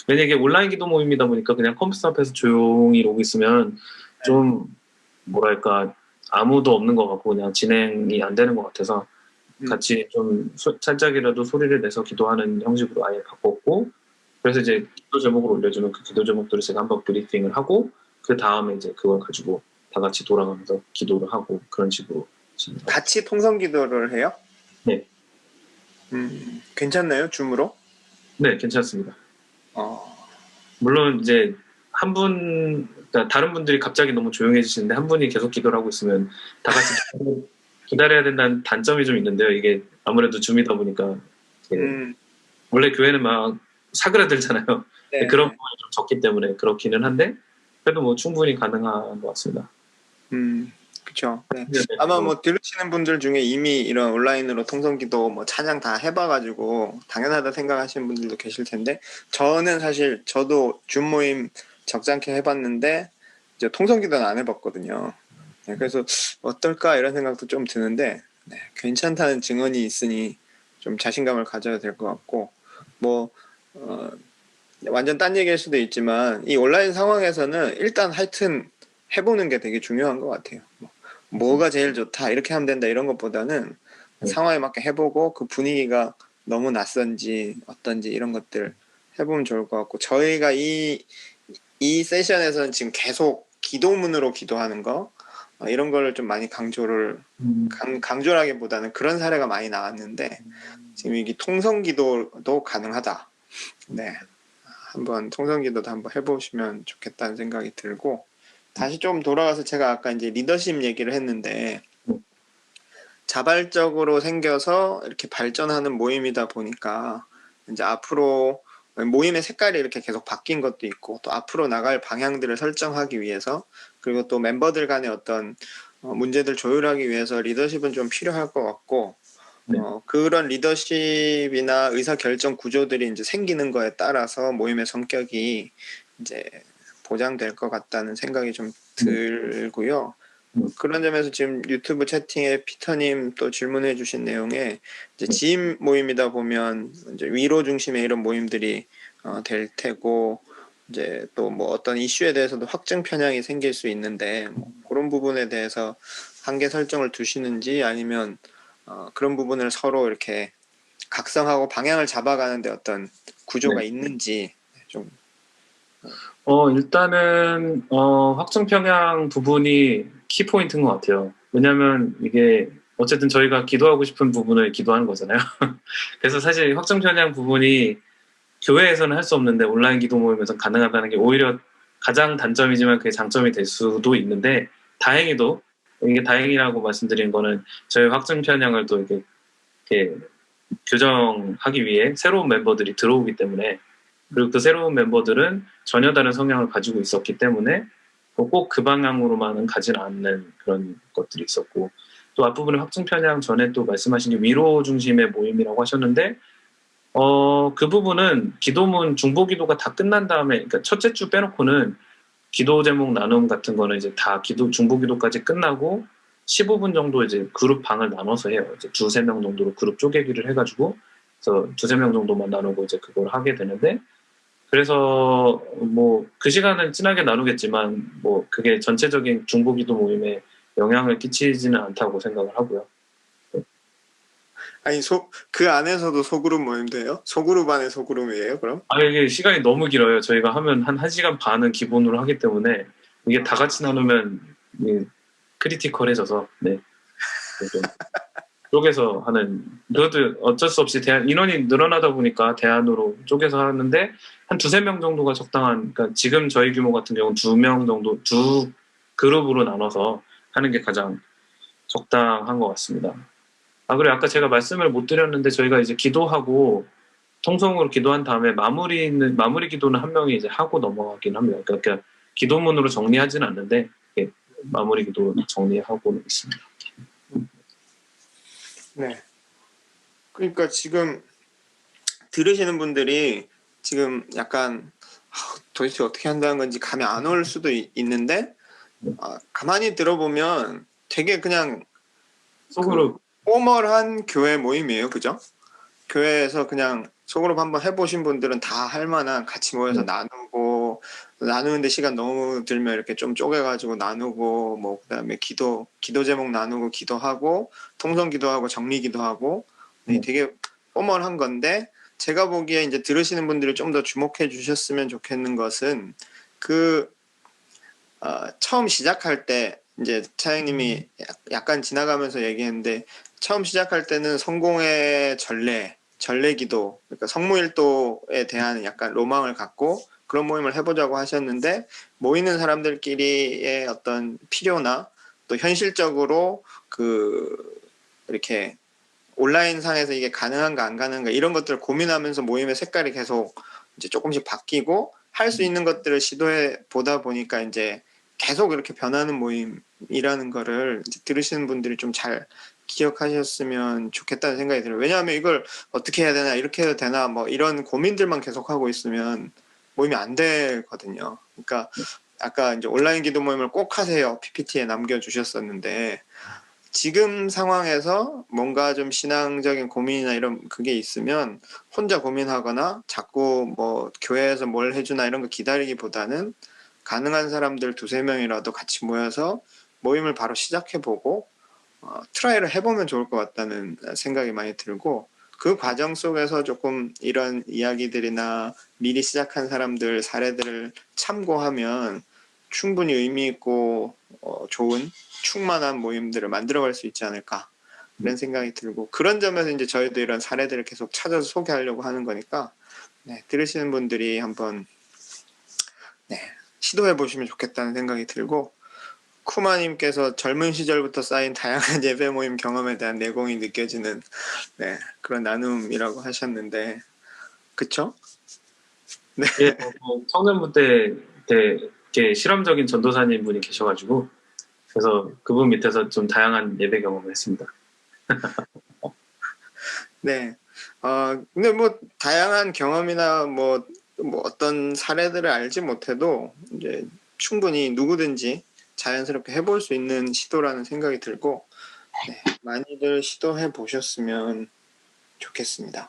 만약에 온라인 기도 모임이다 보니까 그냥 컴퓨터 앞에서 조용히 이러고 있으면 네. 좀 뭐랄까 아무도 없는 것 같고 그냥 진행이 안 되는 것 같아서 음, 같이 좀 살짝이라도 소리를 내서 기도하는 형식으로 아예 바꿨고 그래서 이제 기도 제목을 올려주면 그 기도 제목들을 제가 한번 브리핑을 하고 그 다음에 이제 그걸 가지고 다 같이 돌아가면서 기도를 하고 그런 식으로 진행하고 같이 통성 기도를 해요? 네, 괜찮나요? 줌으로? 네, 괜찮습니다. 어, 물론 이제 그러니까 다른 분들이 갑자기 너무 조용해지시는데 한 분이 계속 기도를 하고 있으면 다 같이 기다려야 된다는 단점이 좀 있는데요. 이게 아무래도 줌이다 보니까 이게 음, 원래 교회는 막 사그라들잖아요. 근데 네, 그런 네. 부분이 좀 적기 때문에 그렇기는 한데 그래도 뭐 충분히 가능한 것 같습니다. 그쵸. 네. 네, 아마 또, 뭐 들으시는 분들 중에 이미 이런 온라인으로 통성기도 뭐 찬양 다 해봐가지고 당연하다 생각하시는 분들도 계실 텐데 저는 사실 저도 줌 모임 적잖게 해봤는데 이제 통성기도는 안 해봤거든요. 네, 그래서 어떨까 이런 생각도 좀 드는데 네, 괜찮다는 증언이 있으니 좀 자신감을 가져야 될 것 같고 뭐 어, 완전 딴 얘기일 수도 있지만 이 온라인 상황에서는 일단 하여튼 해보는 게 되게 중요한 것 같아요. 뭐가 제일 좋다 이렇게 하면 된다 이런 것보다는 네. 상황에 맞게 해보고 그 분위기가 너무 낯선지 어떤지 이런 것들 해보면 좋을 것 같고 저희가 이 세션에서는 지금 계속 기도문으로 기도하는 거 이런 거를 좀 많이 음, 강조라기보다는 그런 사례가 많이 나왔는데 지금 이게 통성 기도도 가능하다. 네. 한번 통성기도도 한번 해보시면 좋겠다는 생각이 들고 다시 좀 돌아가서 제가 아까 이제 리더십 얘기를 했는데 자발적으로 생겨서 이렇게 발전하는 모임이다 보니까 이제 앞으로 모임의 색깔이 이렇게 계속 바뀐 것도 있고 또 앞으로 나갈 방향들을 설정하기 위해서 그리고 또 멤버들 간의 어떤 문제들 조율하기 위해서 리더십은 좀 필요할 것 같고 네. 그런 리더십이나 의사결정 구조들이 이제 생기는 거에 따라서 모임의 성격이 이제 보장될 것 같다는 생각이 좀 네. 들고요. 네. 그런 점에서 지금 유튜브 채팅에 피터님 또 질문해 주신 내용에 이제 지인 모임이다 보면 이제 위로 중심의 이런 모임들이 될 테고 이제 또 뭐 어떤 이슈에 대해서도 확증 편향이 생길 수 있는데 뭐 그런 부분에 대해서 한계 설정을 두시는지 아니면 그런 부분을 서로 이렇게 각성하고 방향을 잡아가는데 어떤 구조가 네. 있는지 좀 일단은, 확정 평양 부분이 키포인트인 것 같아요. 왜냐면 이게, 어쨌든 저희가 기도하고 싶은 부분을 기도하는 거잖아요. 그래서 사실 확정 평양 부분이 교회에서는 할 수 없는데 온라인 기도 모임에서 가능하다는 게 오히려 가장 단점이지만 그게 장점이 될 수도 있는데, 다행히도, 이게 다행이라고 말씀드린 거는 저희 확정 평양을 또 이렇게 교정하기 위해 새로운 멤버들이 들어오기 때문에 그리고 그 새로운 멤버들은 전혀 다른 성향을 가지고 있었기 때문에 꼭 그 방향으로만은 가지는 않는 그런 것들이 있었고 또 앞부분에 확증 편향 전에 또 말씀하신 게 위로 중심의 모임이라고 하셨는데 그 부분은 기도문 중보기도가 다 끝난 다음에, 그러니까 첫째 주 빼놓고는 기도 제목 나눔 같은 거는 이제 다 중보기도까지 끝나고 15분 정도 이제 그룹 방을 나눠서 해요. 이제 두세 명 정도로 그룹 쪼개기를 해가지고, 그래서 두세 명 정도만 나누고 이제 그걸 하게 되는데, 그래서 뭐 그 시간은 진하게 나누겠지만, 뭐 그게 전체적인 중보기도 모임에 영향을 끼치지는 않다고 생각을 하고요. 아니 그 안에서도 소그룹 모임도 해요? 소그룹 안에 소그룹이에요 그럼? 이게 시간이 너무 길어요. 저희가 하면 한 1시간 반은 기본으로 하기 때문에 이게 다 같이 나누면 크리티컬해져서, 네. 좀 쪼개서 하는, 그것도 어쩔 수 없이 인원이 늘어나다 보니까 대안으로 쪼개서 하는데, 한 두세 명 정도가 적당한, 그러니까 지금 저희 규모 같은 경우는 2명 정도, 두 그룹으로 나눠서 하는 게 가장 적당한 것 같습니다. 그리고 아까 제가 말씀을 못 드렸는데, 저희가 이제 기도하고 통성으로 기도한 다음에 마무리 기도는 한 명이 이제 하고 넘어가긴 합니다. 그러니까 기도문으로 정리하지는 않는데, 마무리 기도 정리하고는 있습니다. 네. 그러니까 지금 들으시는 분들이 지금 약간 도대체 어떻게 한다는 건지 감이 안 올 수도 있는데, 가만히 들어보면 되게 그냥 속으로 포멀한 교회 모임이에요, 그죠? 교회에서 그냥 소그룹 한번 해보신 분들은 다 할 만한, 같이 모여서 나누고, 나누는데 시간 너무 들면 이렇게 좀 쪼개가지고 나누고, 뭐 그다음에 기도 제목 나누고 기도하고, 통성 기도하고 정리 기도하고, 되게 포멀한 건데, 제가 보기에 이제 들으시는 분들이 좀 더 주목해 주셨으면 좋겠는 것은 처음 시작할 때 이제 차장님이 약간 지나가면서 얘기했는데, 처음 시작할 때는 성공의 전례 기도, 그러니까 성무일도에 대한 약간 로망을 갖고 그런 모임을 해보자고 하셨는데, 모이는 사람들끼리의 어떤 필요나 또 현실적으로 이렇게 온라인 상에서 이게 가능한가 안 가능한가 이런 것들을 고민하면서 모임의 색깔이 계속 이제 조금씩 바뀌고, 할 수 있는 것들을 시도해 보다 보니까 이제 계속 이렇게 변하는 모임이라는 거를 이제 들으시는 분들이 좀 잘 기억하셨으면 좋겠다는 생각이 들어요. 왜냐하면 이걸 어떻게 해야 되나, 이렇게 해도 되나, 뭐 이런 고민들만 계속 하고 있으면 모임이 안 되거든요. 그러니까 아까 이제 온라인 기도 모임을 꼭 하세요, PPT에 남겨주셨었는데, 지금 상황에서 뭔가 좀 신앙적인 고민이나 이런 그게 있으면 혼자 고민하거나 자꾸 뭐 교회에서 뭘 해주나 이런 거 기다리기보다는 가능한 사람들 두세 명이라도 같이 모여서 모임을 바로 시작해보고 트라이를 해보면 좋을 것 같다는 생각이 많이 들고, 그 과정 속에서 조금 이런 이야기들이나 미리 시작한 사람들 사례들을 참고하면 충분히 의미 있고 좋은 충만한 모임들을 만들어갈 수 있지 않을까, 이런 생각이 들고, 그런 점에서 이제 저희도 이런 사례들을 계속 찾아서 소개하려고 하는 거니까, 들으시는 분들이 한번 시도해 보시면 좋겠다는 생각이 들고, 쿠마님께서 젊은 시절부터 쌓인 다양한 예배 모임 경험에 대한 내공이 느껴지는 그런 나눔이라고 하셨는데, 그쵸? 네. 예, 청년부 때 이렇게 실험적인 전도사님 분이 계셔가지고, 그래서 그분 밑에서 좀 다양한 예배 경험을 했습니다. 네. 근데 뭐 다양한 경험이나 뭐 어떤 사례들을 알지 못해도 이제 충분히 누구든지 자연스럽게 해볼 수 있는 시도라는 생각이 들고, 많이들 시도해 보셨으면 좋겠습니다.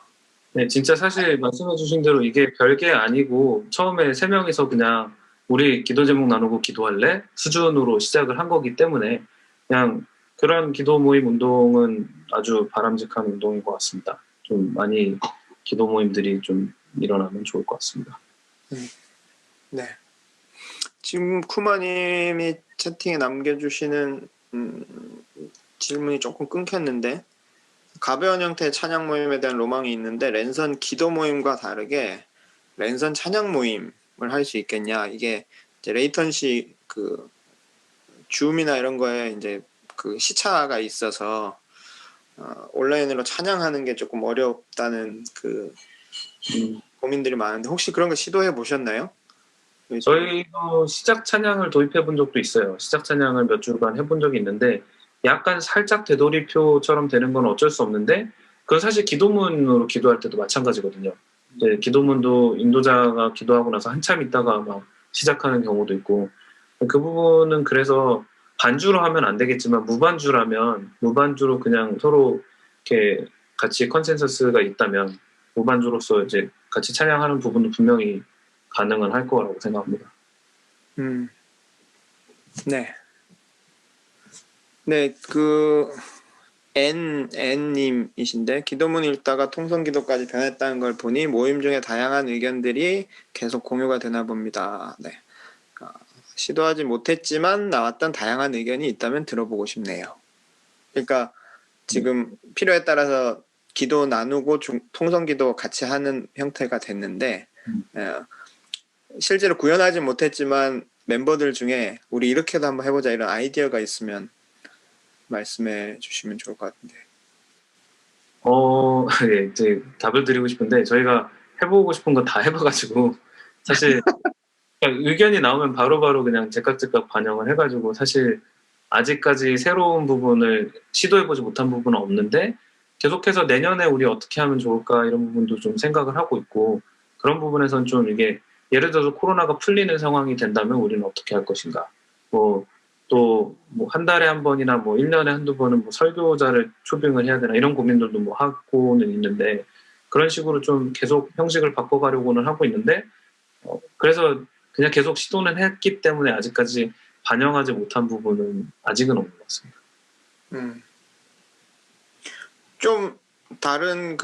네, 진짜 사실 말씀해주신 대로 이게 별게 아니고, 처음에 3명이서 그냥 우리 기도 제목 나누고 기도할래? 수준으로 시작을 한 거기 때문에, 그냥 그런 기도 모임 운동은 아주 바람직한 운동인 것 같습니다. 좀 많이 기도 모임들이 좀 일어나면 좋을 것 같습니다. 네. 지금 쿠마님이 채팅에 남겨주시는 질문이 조금 끊겼는데, 가벼운 형태의 찬양 모임에 대한 로망이 있는데 랜선 기도 모임과 다르게 랜선 찬양 모임을 할 수 있겠냐. 이게 이제 레이턴시 줌이나 이런 거에 이제 시차가 있어서 온라인으로 찬양하는 게 조금 어렵다는 고민들이 많은데, 혹시 그런 거 시도해 보셨나요? 저희도 시작 찬양을 도입해 본 적도 있어요. 시작 찬양을 몇 주간 해본 적이 있는데, 약간 살짝 되돌이표처럼 되는 건 어쩔 수 없는데, 그건 사실 기도문으로 기도할 때도 마찬가지거든요. 이제 기도문도 인도자가 기도하고 나서 한참 있다가 막 시작하는 경우도 있고 그 부분은 그래서 반주로 하면 안 되겠지만 무반주로 그냥 서로 이렇게 같이 컨센서스가 있다면 무반주로서 이제 같이 찬양하는 부분도 분명히 가능은 할 거라고 생각합니다. 네. 네, N님이신데, 기도문 읽다가 통성기도까지 변했다는 걸 보니 모임 중에 다양한 의견들이 계속 공유가 되나 봅니다. 네. 시도하지 못했지만 나왔던 다양한 의견이 있다면 들어보고 싶네요. 그러니까 지금 필요에 따라서 기도 나누고 통성기도 같이 하는 형태가 됐는데, 실제로 구현하지 못했지만 멤버들 중에 우리 이렇게도 한번 해보자 이런 아이디어가 있으면 말씀해 주시면 좋을 것 같은데. 예, 이제 답을 드리고 싶은데 저희가 해보고 싶은 거 다 해봐가지고 사실 의견이 나오면 바로바로 그냥 즉각 반영을 해가지고 사실 아직까지 새로운 부분을 시도해보지 못한 부분은 없는데 계속해서 내년에 우리 어떻게 하면 좋을까 이런 부분도 좀 생각을 하고 있고 그런 부분에선 좀 이게 예를 들어서 코로나가 풀리는 상황이 된다면 우리는 어떻게 할 것인가 또 한 달에 한 번이나 1년에 한두 번은 설교자를 초빙을 해야 되나 이런 고민들도 하고는 있는데 그런 식으로 좀 계속 형식을 바꿔가려고는 하고 있는데 그래서 그냥 계속 시도는 했기 때문에 아직까지 반영하지 못한 부분은 아직은 없는 것 같습니다. 좀 다른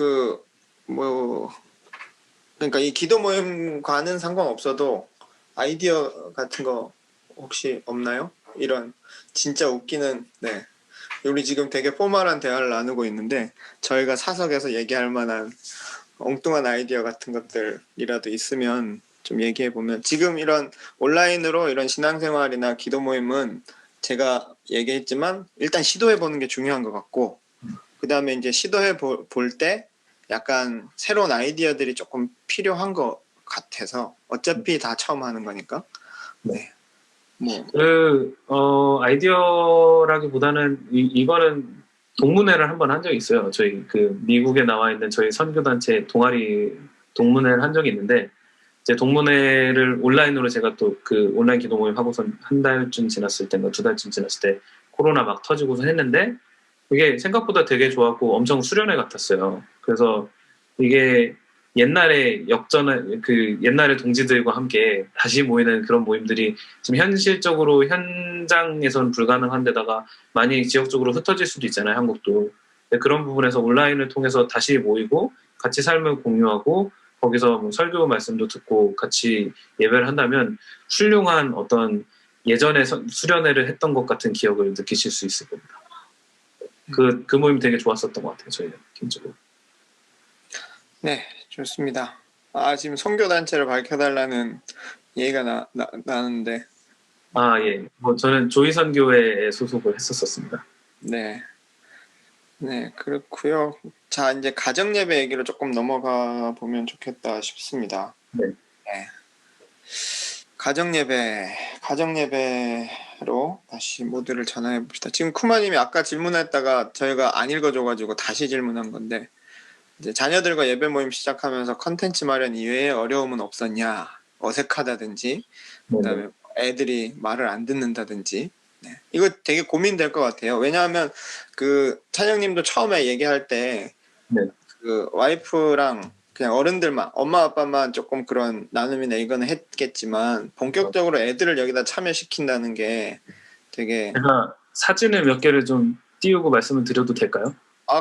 그러니까 이 기도 모임과는 상관없어도 아이디어 같은 거 혹시 없나요? 이런 진짜 웃기는 우리 지금 되게 포멀한 대화를 나누고 있는데 저희가 사석에서 얘기할 만한 엉뚱한 아이디어 같은 것들이라도 있으면 좀 얘기해 보면 보면 이런 온라인으로 이런 신앙생활이나 기도 모임은 제가 얘기했지만 일단 시도해 보는 게 중요한 것 같고 그 다음에 이제 시도해 볼 때 약간 새로운 아이디어들이 조금 필요한 것 같아서 어차피 다 처음 하는 거니까 아이디어라기보다는 이거는 동문회를 한번 한 적이 있어요. 저희 미국에 나와 있는 저희 선교단체 동아리 동문회를 한 적이 있는데 이제 동문회를 온라인으로 제가 또 온라인 기도 모임 하고서 한 달쯤 지났을 때, 2달쯤 지났을 때 코로나 막 터지고서 했는데 이게 생각보다 되게 좋았고 엄청 수련회 같았어요. 그래서 이게 옛날에 옛날에 동지들과 함께 다시 모이는 그런 모임들이 지금 현실적으로 현장에서는 불가능한 데다가 많이 지역적으로 흩어질 수도 있잖아요, 한국도. 그런 부분에서 온라인을 통해서 다시 모이고 같이 삶을 공유하고 거기서 설교 말씀도 듣고 같이 예배를 한다면 훌륭한 어떤 예전에 수련회를 했던 것 같은 기억을 느끼실 수 있을 겁니다. 그 모임 되게 좋았었던 것 같아요, 저희는 개인적으로. 네, 좋습니다. 지금 선교단체를 밝혀달라는 얘기가 나는데. 예. 저는 조이선교회에 소속을 했었습니다. 네, 그렇고요. 자, 이제 가정예배 얘기로 조금 넘어가 보면 좋겠다 싶습니다. 네. 가정예배로 다시 모두를 전화해 봅시다. 지금 쿠마님이 아까 질문했다가 저희가 안 읽어줘가지고 다시 질문한 건데 이제 자녀들과 예배 모임 시작하면서 컨텐츠 마련 이외에 어려움은 없었냐? 어색하다든지 그다음에 애들이 말을 안 듣는다든지 이거 되게 고민될 것 같아요. 왜냐하면 찬영님도 처음에 얘기할 때 와이프랑 그냥 어른들만 엄마 아빠만 조금 그런 나눔이나 이거는 했겠지만 본격적으로 애들을 여기다 참여시킨다는 게 되게 제가 사진을 몇 개를 좀 띄우고 말씀을 드려도 될까요?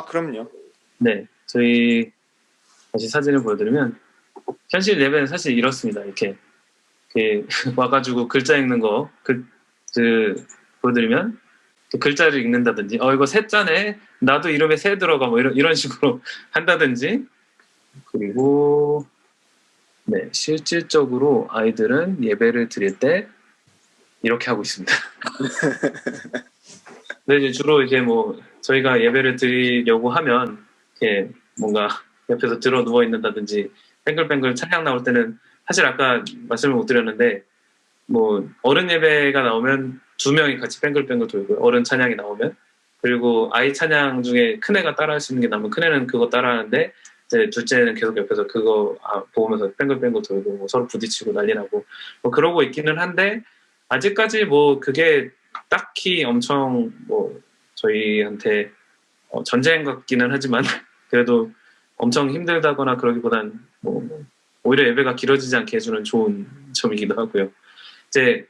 그럼요. 네, 저희 다시 사진을 보여드리면 현실 예배는 사실 이렇습니다. 이렇게 와가지고 글자 읽는 거 보여드리면 글자를 읽는다든지 이거 새자네 나도 이름에 새 들어가 이런 식으로 한다든지 그리고 실질적으로 아이들은 예배를 드릴 때 이렇게 하고 있습니다. 근데 이제 주로 저희가 예배를 드리려고 하면 이렇게 뭔가 옆에서 들어 누워 있는다든지 뱅글뱅글 찬양 나올 때는 사실 아까 말씀을 못 드렸는데 어른 예배가 나오면 2명이 같이 뱅글뱅글 돌고요. 어른 찬양이 나오면 그리고 아이 찬양 중에 큰애가 따라할 수 있는 게 나면 큰애는 그거 따라하는데 이제 둘째는 계속 옆에서 그거 보면서 뺑글뺑글 돌고 뭐 서로 부딪히고 난리 나고 뭐 그러고 있기는 한데 아직까지 뭐 그게 딱히 엄청 뭐 저희한테 전쟁 같기는 하지만 그래도 엄청 힘들다거나 그러기보단 뭐 오히려 예배가 길어지지 않게 해주는 좋은 점이기도 하고요. 이제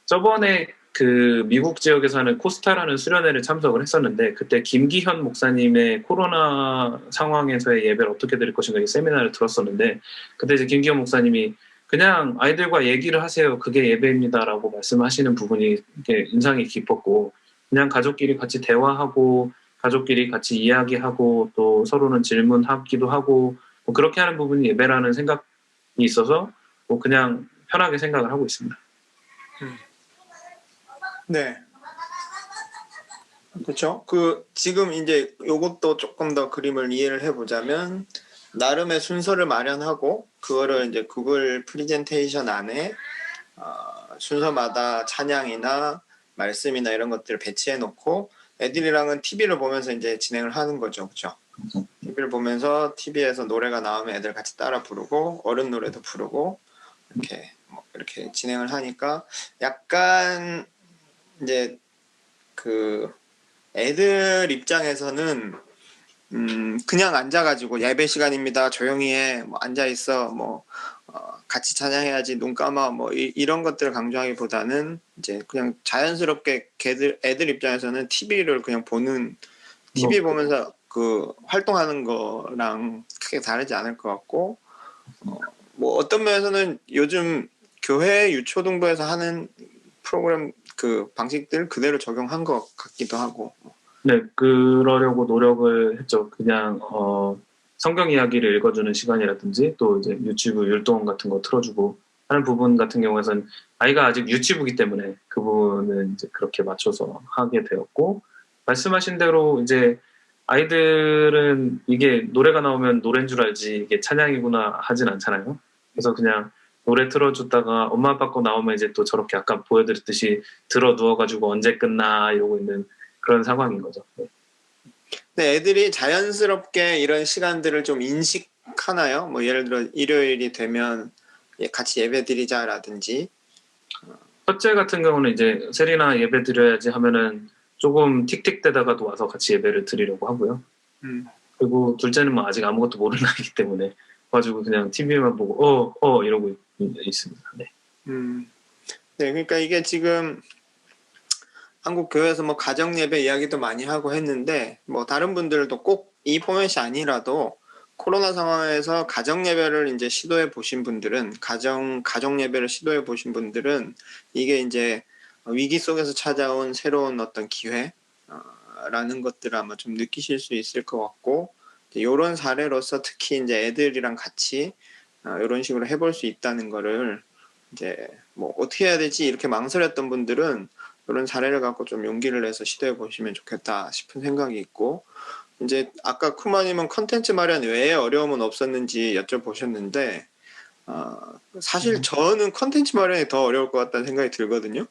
저번에 그 미국 지역에서 하는 코스타라는 수련회를 참석을 했었는데 그때 김기현 목사님의 코로나 상황에서의 예배를 어떻게 드릴 것인가 이 세미나를 들었었는데 그때 이제 김기현 목사님이 그냥 아이들과 얘기를 하세요. 그게 예배입니다라고 말씀하시는 부분이 이렇게 인상이 깊었고 그냥 가족끼리 같이 대화하고 가족끼리 같이 이야기하고 또 서로는 질문하기도 하고 뭐 그렇게 하는 부분이 예배라는 생각이 있어서 뭐 그냥 편하게 생각을 하고 있습니다. 네. 그렇죠. 그 지금 이제 요것도 조금 더 그림을 이해를 해보자면 나름의 순서를 마련하고 그거를 이제 구글 프리젠테이션 안에 순서마다 찬양이나 말씀이나 이런 것들을 배치해 놓고 애들이랑은 TV를 보면서 이제 진행을 하는 거죠. 그렇죠. TV를 보면서 TV에서 노래가 나오면 애들 같이 따라 부르고 어른 노래도 부르고 이렇게 이렇게 진행을 하니까 약간 이제 그 애들 입장에서는 그냥 앉아가지고 예배 시간입니다. 조용히 해. 뭐 앉아 있어. 뭐 같이 찬양해야지. 눈 감아. 뭐 이런 것들을 강조하기보다는 이제 그냥 자연스럽게 애들 입장에서는 TV를 그냥 보는 TV 보면서 그 활동하는 거랑 크게 다르지 않을 것 같고 뭐 어떤 면에서는 요즘 교회 유초등부에서 하는 프로그램 그 방식들 그대로 적용한 것 같기도 하고. 네, 그러려고 노력을 했죠. 그냥 성경 이야기를 읽어주는 시간이라든지 또 이제 유치부 율동 같은 거 틀어주고 하는 부분 같은 경우에는 아이가 아직 유치부기 때문에 그 부분은 이제 그렇게 맞춰서 하게 되었고 말씀하신 대로 이제 아이들은 이게 노래가 나오면 노래인 줄 알지 이게 찬양이구나 하진 않잖아요. 그래서 그냥 노래 틀어줬다가 엄마 아빠 거 나오면 이제 또 저렇게 아까 보여드렸듯이 들어 누워가지고 언제 끝나 이러고 있는 그런 상황인 거죠. 네. 근데 애들이 자연스럽게 이런 시간들을 좀 인식하나요? 뭐 예를 들어 일요일이 되면 같이 예배 드리자라든지. 첫째 같은 경우는 이제 세리나 예배 드려야지 하면은 조금 틱틱대다가도 와서 같이 예배를 드리려고 하고요. 그리고 둘째는 뭐 아직 아무것도 모르는 나이기 때문에 가지고 그냥 TV만 보고 이러고 있습니다. 네. 네, 그러니까 이게 지금 한국 교회에서 뭐 가정 예배 이야기도 많이 하고 했는데 뭐 다른 분들도 꼭 이 포맷이 아니라도 코로나 상황에서 가정 예배를 이제 시도해 보신 분들은 가정 예배를 시도해 보신 분들은 이게 이제 위기 속에서 찾아온 새로운 어떤 기회라는 것들을 아마 좀 느끼실 수 있을 것 같고 이런 사례로서 특히 이제 애들이랑 같이 이런 식으로 해볼 수 있다는 거를 이제 뭐 어떻게 해야 되지 이렇게 망설였던 분들은 이런 사례를 갖고 좀 용기를 내서 시도해 보시면 좋겠다 싶은 생각이 있고 이제 아까 쿠마님은 컨텐츠 마련 외에 어려움은 없었는지 여쭤보셨는데 사실 저는 컨텐츠 마련이 더 어려울 것 같다는 생각이 들거든요.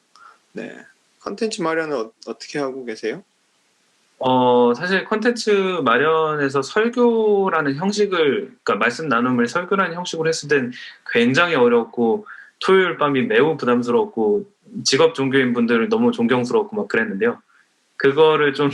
네, 컨텐츠 마련은 어떻게 하고 계세요? 사실 컨텐츠 마련에서 설교라는 형식을, 그러니까 말씀 나눔을 설교라는 형식으로 했을 땐 굉장히 어렵고 토요일 밤이 매우 부담스럽고 직업 종교인 분들을 너무 존경스럽고 막 그랬는데요. 그거를 좀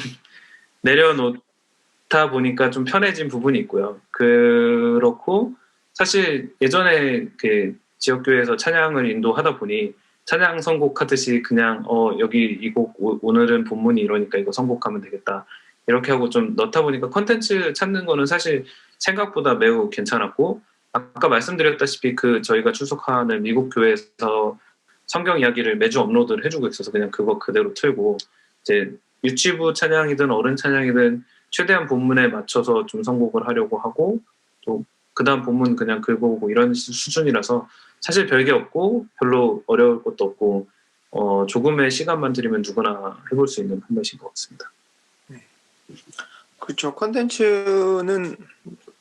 내려놓다 보니까 좀 편해진 부분이 있고요. 그렇고 사실 예전에 그 지역교회에서 찬양을 인도하다 보니 찬양 선곡하듯이 그냥 여기 이 곡 오늘은 본문이 이러니까 이거 선곡하면 되겠다 이렇게 하고 좀 넣다 보니까 컨텐츠 찾는 거는 사실 생각보다 매우 괜찮았고 아까 말씀드렸다시피 그 저희가 출석하는 미국 교회에서 성경 이야기를 매주 업로드를 해주고 있어서 그냥 그거 그대로 틀고 이제 유치부 찬양이든 어른 찬양이든 최대한 본문에 맞춰서 좀 선곡을 하려고 하고 또 그다음 본문 그냥 긁어보고 이런 수준이라서 사실 별게 없고 별로 어려울 것도 없고 조금의 시간만 들이면 누구나 해볼 수 있는 포맷인 것 같습니다. 그렇죠. 컨텐츠는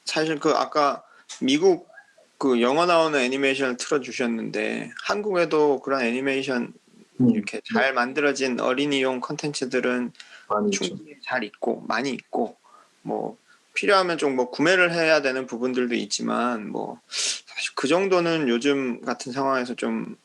사실 그 아까 미국 그 영화 나오는 애니메이션을 틀어주셨는데 한국에도 그런 애니메이션 이렇게 잘 만들어진 어린이용 컨텐츠들은 많이 있죠. 충분히 잘 있고 많이 있고 뭐 필요하면 좀 뭐 구매를 해야 되는 부분들도 있지만 뭐 사실 그 정도는 요즘 같은 상황에서 좀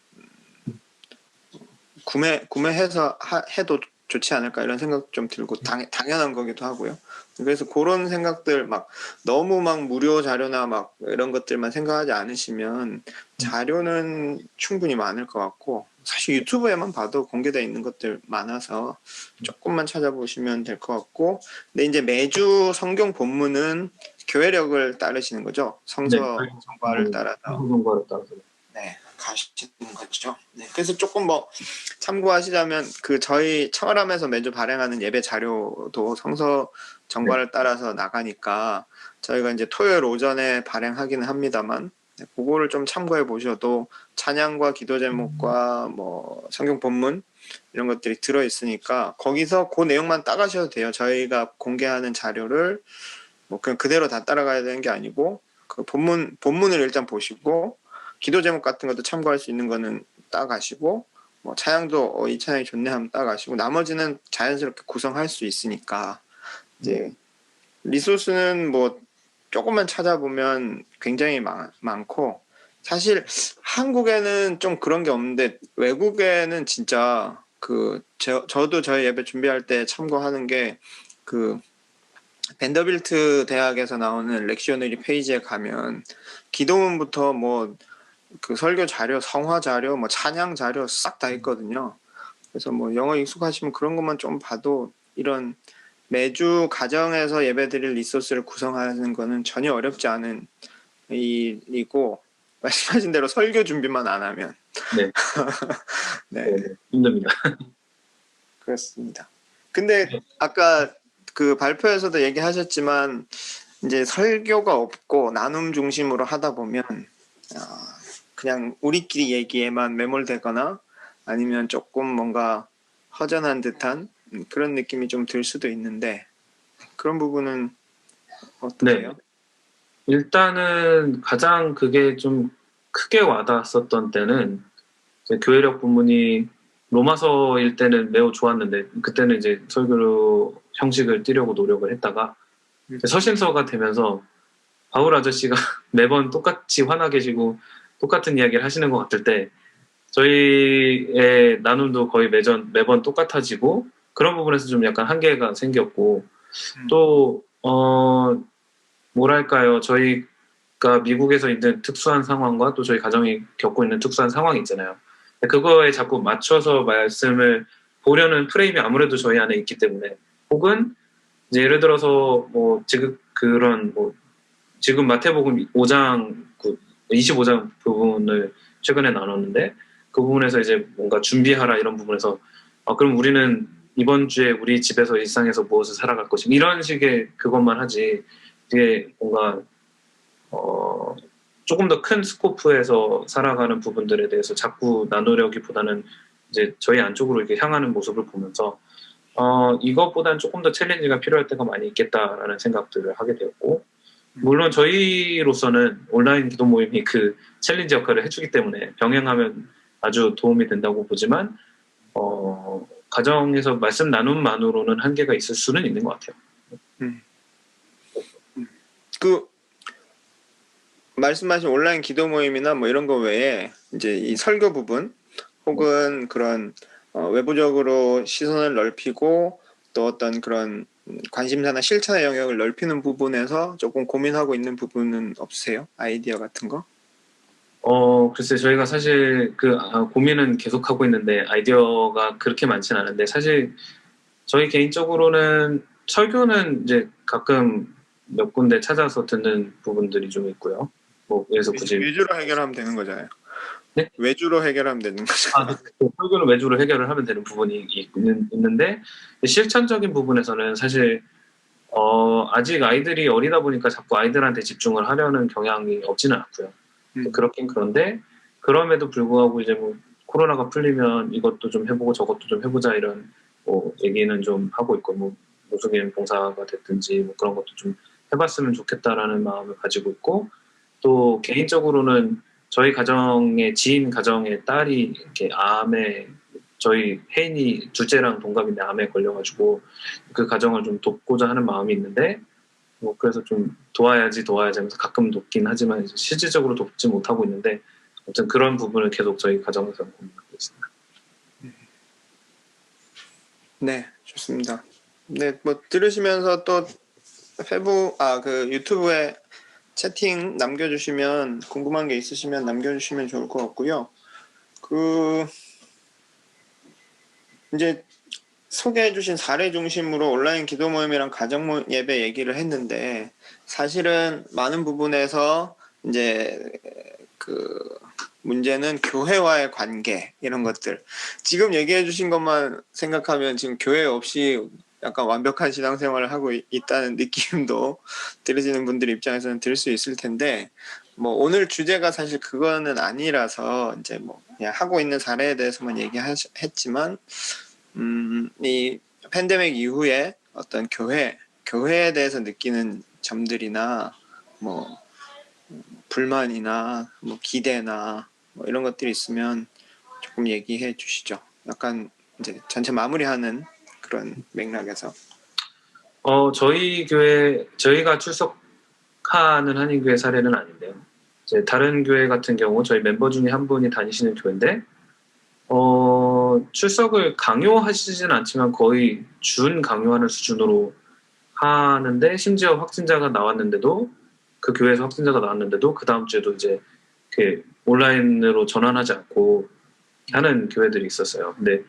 구매해서 해도 좋지 않을까 이런 생각 좀 들고 당연한 거기도 하고요. 그래서 그런 생각들 막 너무 막 무료 자료나 막 이런 것들만 생각하지 않으시면 자료는 충분히 많을 것 같고 사실 유튜브에만 봐도 공개되어 있는 것들 많아서 조금만 찾아보시면 될 것 같고 근데 이제 매주 성경 본문은 교회력을 따르시는 거죠. 성서 정과를 따라서. 성서정과를 따라서. 네, 가시는 거죠. 네, 그래서 조금 뭐 참고하시자면 그 저희 청월함에서 매주 발행하는 예배 자료도 성서 정과를 따라서 나가니까 저희가 이제 토요일 오전에 발행하기는 합니다만 네, 그거를 좀 참고해 보셔도 찬양과 기도 제목과 뭐 성경 본문 이런 것들이 들어 있으니까 거기서 그 내용만 따가셔도 돼요. 저희가 공개하는 자료를 뭐 그냥 그대로 다 따라가야 되는 게 아니고 그 본문을 일단 보시고 기도 제목 같은 것도 참고할 수 있는 거는 따가시고 뭐 찬양도 이 찬양이 좋네 하면 따가시고 나머지는 자연스럽게 구성할 수 있으니까 이제 리소스는 뭐 조금만 찾아보면 굉장히 많고 사실 한국에는 좀 그런 게 없는데 외국에는 진짜 저도 저희 예배 준비할 때 참고하는 게 그 벤더빌트 대학에서 나오는 렉셔너리 페이지에 가면 기도문부터 뭐 그 설교 자료, 성화 자료, 뭐 찬양 자료 싹 다 있거든요. 그래서 뭐 영어 익숙하시면 그런 것만 좀 봐도 이런 매주 가정에서 예배드릴 리소스를 구성하는 거는 전혀 어렵지 않은 일이고 말씀하신 대로 설교 준비만 안 하면 네. 네. 힘듭니다. 그렇습니다. 근데 아까 그 발표에서도 얘기하셨지만 이제 설교가 없고 나눔 중심으로 하다 보면 그냥 우리끼리 얘기에만 매몰되거나 아니면 조금 뭔가 허전한 듯한 그런 느낌이 좀 들 수도 있는데 그런 부분은 어떠세요? 네. 일단은 가장 그게 좀 크게 와닿았었던 때는 교회력 부문이 로마서일 때는 매우 좋았는데 그때는 이제 설교 형식을 띠려고 노력을 했다가 서신서가 되면서 바울 아저씨가 매번 똑같이 화나 계시고 똑같은 이야기를 하시는 것 같을 때 저희의 나눔도 거의 매번 똑같아지고 그런 부분에서 좀 약간 한계가 생겼고 또 뭐랄까요 저희가 미국에서 있는 특수한 상황과 또 저희 가정이 겪고 있는 특수한 상황이 있잖아요. 그거에 자꾸 맞춰서 말씀을 보려는 프레임이 아무래도 저희 안에 있기 때문에 혹은 이제 예를 들어서 뭐 지금 마태복음 5장 25장 부분을 최근에 나눴는데 그 부분에서 이제 뭔가 준비하라 이런 부분에서 그럼 우리는 이번 주에 우리 집에서 일상에서 무엇을 살아갈 것인가 이런 식의 그것만 하지 이게 뭔가 조금 더 큰 스코프에서 살아가는 부분들에 대해서 자꾸 나누려기보다는 이제 저희 안쪽으로 이렇게 향하는 모습을 보면서 이것보다는 조금 더 챌린지가 필요할 때가 많이 있겠다라는 생각들을 하게 되었고 물론 저희로서는 온라인 기도 모임이 그 챌린지 역할을 해주기 때문에 병행하면 아주 도움이 된다고 보지만 가정에서 말씀 나눔만으로는 한계가 있을 수는 있는 것 같아요. 그 말씀하신 온라인 기도 모임이나 뭐 이런 거 외에 이제 이 설교 부분 혹은 그런 외부적으로 시선을 넓히고 또 어떤 그런 관심사나 실천의 영역을 넓히는 부분에서 조금 고민하고 있는 부분은 없으세요? 아이디어 같은 거? 글쎄 저희가 사실 고민은 계속하고 있는데 아이디어가 그렇게 많진 않은데 사실 저희 개인적으로는 설교는 이제 가끔 몇 군데 찾아서 듣는 부분들이 좀 있고요. 뭐 그래서 굳이 외주로 해결하면 되는 거잖아요. 네? 외주로 해결하면 되는 거잖아요. 설교는 외주로 해결을 하면 되는 부분이 있는데 실천적인 부분에서는 사실 아직 아이들이 어리다 보니까 자꾸 아이들한테 집중을 하려는 경향이 없지는 않고요. 그렇긴 그런데 그럼에도 불구하고 이제 뭐 코로나가 풀리면 이것도 좀 해보고 저것도 좀 해보자 이런 뭐 얘기는 좀 하고 있고 뭐 무속인 봉사가 됐든지 뭐 그런 것도 좀 해봤으면 좋겠다라는 마음을 가지고 있고 또 개인적으로는 저희 가정의 지인 가정의 딸이 이렇게 암에 저희 혜인이 둘째랑 동갑인데 암에 걸려가지고 그 가정을 좀 돕고자 하는 마음이 있는데 뭐 그래서 좀 도와야지 하면서 가끔 돕긴 하지만 이제 실질적으로 돕지 못하고 있는데 아무튼 그런 부분을 계속 저희 가정에서 고민하고 있습니다. 네, 좋습니다. 네, 뭐 들으시면서 또 그 유튜브에 채팅 남겨주시면 궁금한 게 있으시면 남겨주시면 좋을 것 같고요. 이제 소개해주신 사례 중심으로 온라인 기도 모임이랑 가정 예배 얘기를 했는데 사실은 많은 부분에서 이제 문제는 교회와의 관계 이런 것들 지금 얘기해주신 것만 생각하면 지금 교회 없이 약간 완벽한 신앙생활을 하고 있다는 느낌도 들으시는 분들 입장에서는 들 수 있을 텐데 뭐 오늘 주제가 사실 그거는 아니라서 이제 뭐 그냥 하고 있는 사례에 대해서만 얘기했지만 이 팬데믹 이후에 어떤 교회에 대해서 느끼는 점들이나 뭐 불만이나 뭐 기대나 뭐 이런 것들이 있으면 조금 얘기해 주시죠. 약간 이제 전체 마무리하는 그런 맥락에서. 저희 교회 저희가 출석하는 한인교회 사례는 아닌데요. 이제 다른 교회 같은 경우 저희 멤버 중에 한 분이 다니시는 교회인데 출석을 강요하시진 않지만 거의 준 강요하는 수준으로 하는데 심지어 확진자가 나왔는데도 그 교회에서 확진자가 나왔는데도 그 다음 주에도 이제 이렇게 온라인으로 전환하지 않고 하는 교회들이 있었어요. 근데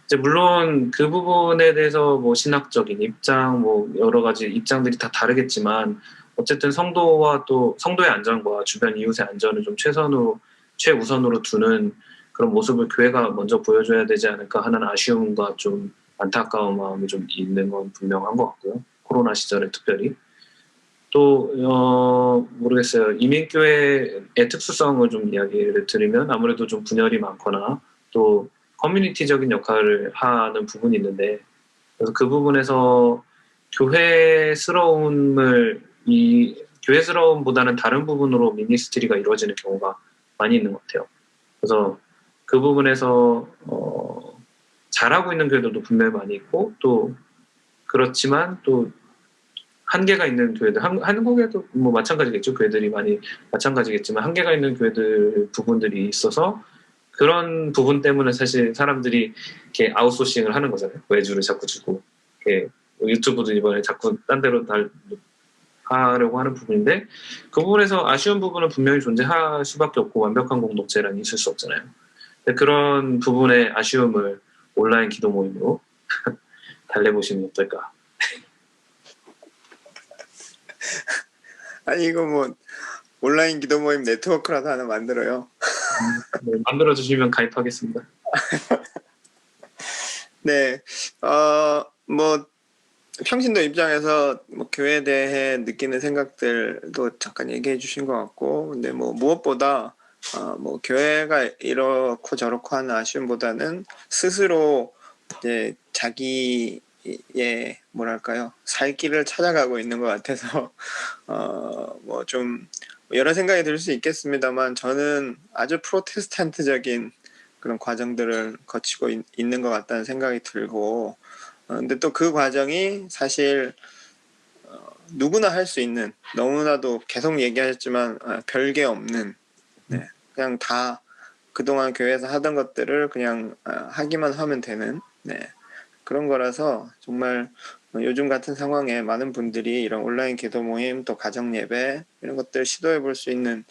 이제 물론 그 부분에 대해서 뭐 신학적인 입장, 뭐 여러 가지 입장들이 다 다르겠지만 어쨌든 성도와 또 성도의 안전과 주변 이웃의 안전을 좀 최우선으로 두는 그런 모습을 교회가 먼저 보여줘야 되지 않을까 하는 아쉬움과 좀 안타까운 마음이 좀 있는 건 분명한 것 같고요. 코로나 시절에 특별히. 또 모르겠어요. 이민교회의 특수성을 좀 이야기를 드리면 아무래도 좀 분열이 많거나 또 커뮤니티적인 역할을 하는 부분이 있는데 그래서 그 부분에서 교회스러움보다는 다른 부분으로 미니스트리가 이루어지는 경우가 많이 있는 것 같아요. 그래서 그 부분에서 잘하고 있는 교회들도 분명히 많이 있고 또 그렇지만 또 한계가 있는 교회들, 한국에도 뭐 마찬가지겠죠. 교회들이 많이 마찬가지겠지만 한계가 있는 교회들 부분들이 있어서 그런 부분 때문에 사실 사람들이 이렇게 아웃소싱을 하는 거잖아요. 외주를 자꾸 주고 이렇게 유튜브도 이번에 자꾸 딴 데로 하려고 하는 부분인데 그 부분에서 아쉬운 부분은 분명히 존재할 수밖에 없고 완벽한 공동체란 있을 수 없잖아요. 그런 부분의 아쉬움을 온라인 기도 모임으로 달래보시면 어떨까? 아니 이거 뭐 온라인 기도 모임 네트워크라도 하나 만들어요. 네, 만들어주시면 가입하겠습니다. 네, 뭐 평신도 입장에서 뭐 교회에 대해 느끼는 생각들도 잠깐 얘기해 주신 것 같고, 근데 뭐 무엇보다 뭐 교회가 이렇고 저렇고 하는 아쉬움보다는 스스로 이제 자기의 뭐랄까요 살 길을 찾아가고 있는 것 같아서 뭐 좀 여러 생각이 들 수 있겠습니다만 저는 아주 프로테스탄트적인 그런 과정들을 거치고 있는 것 같다는 생각이 들고 근데 또 그 과정이 사실 누구나 할 수 있는 너무나도 계속 얘기하셨지만 별게 없는 네, 그냥 다 그동안 교회에서 하던 것들을 그냥 하기만 하면 되는 네, 그런 거라서 정말 요즘 같은 상황에 많은 분들이 이런 온라인 기도 모임 또 가정 예배 이런 것들 시도해 볼 수 있는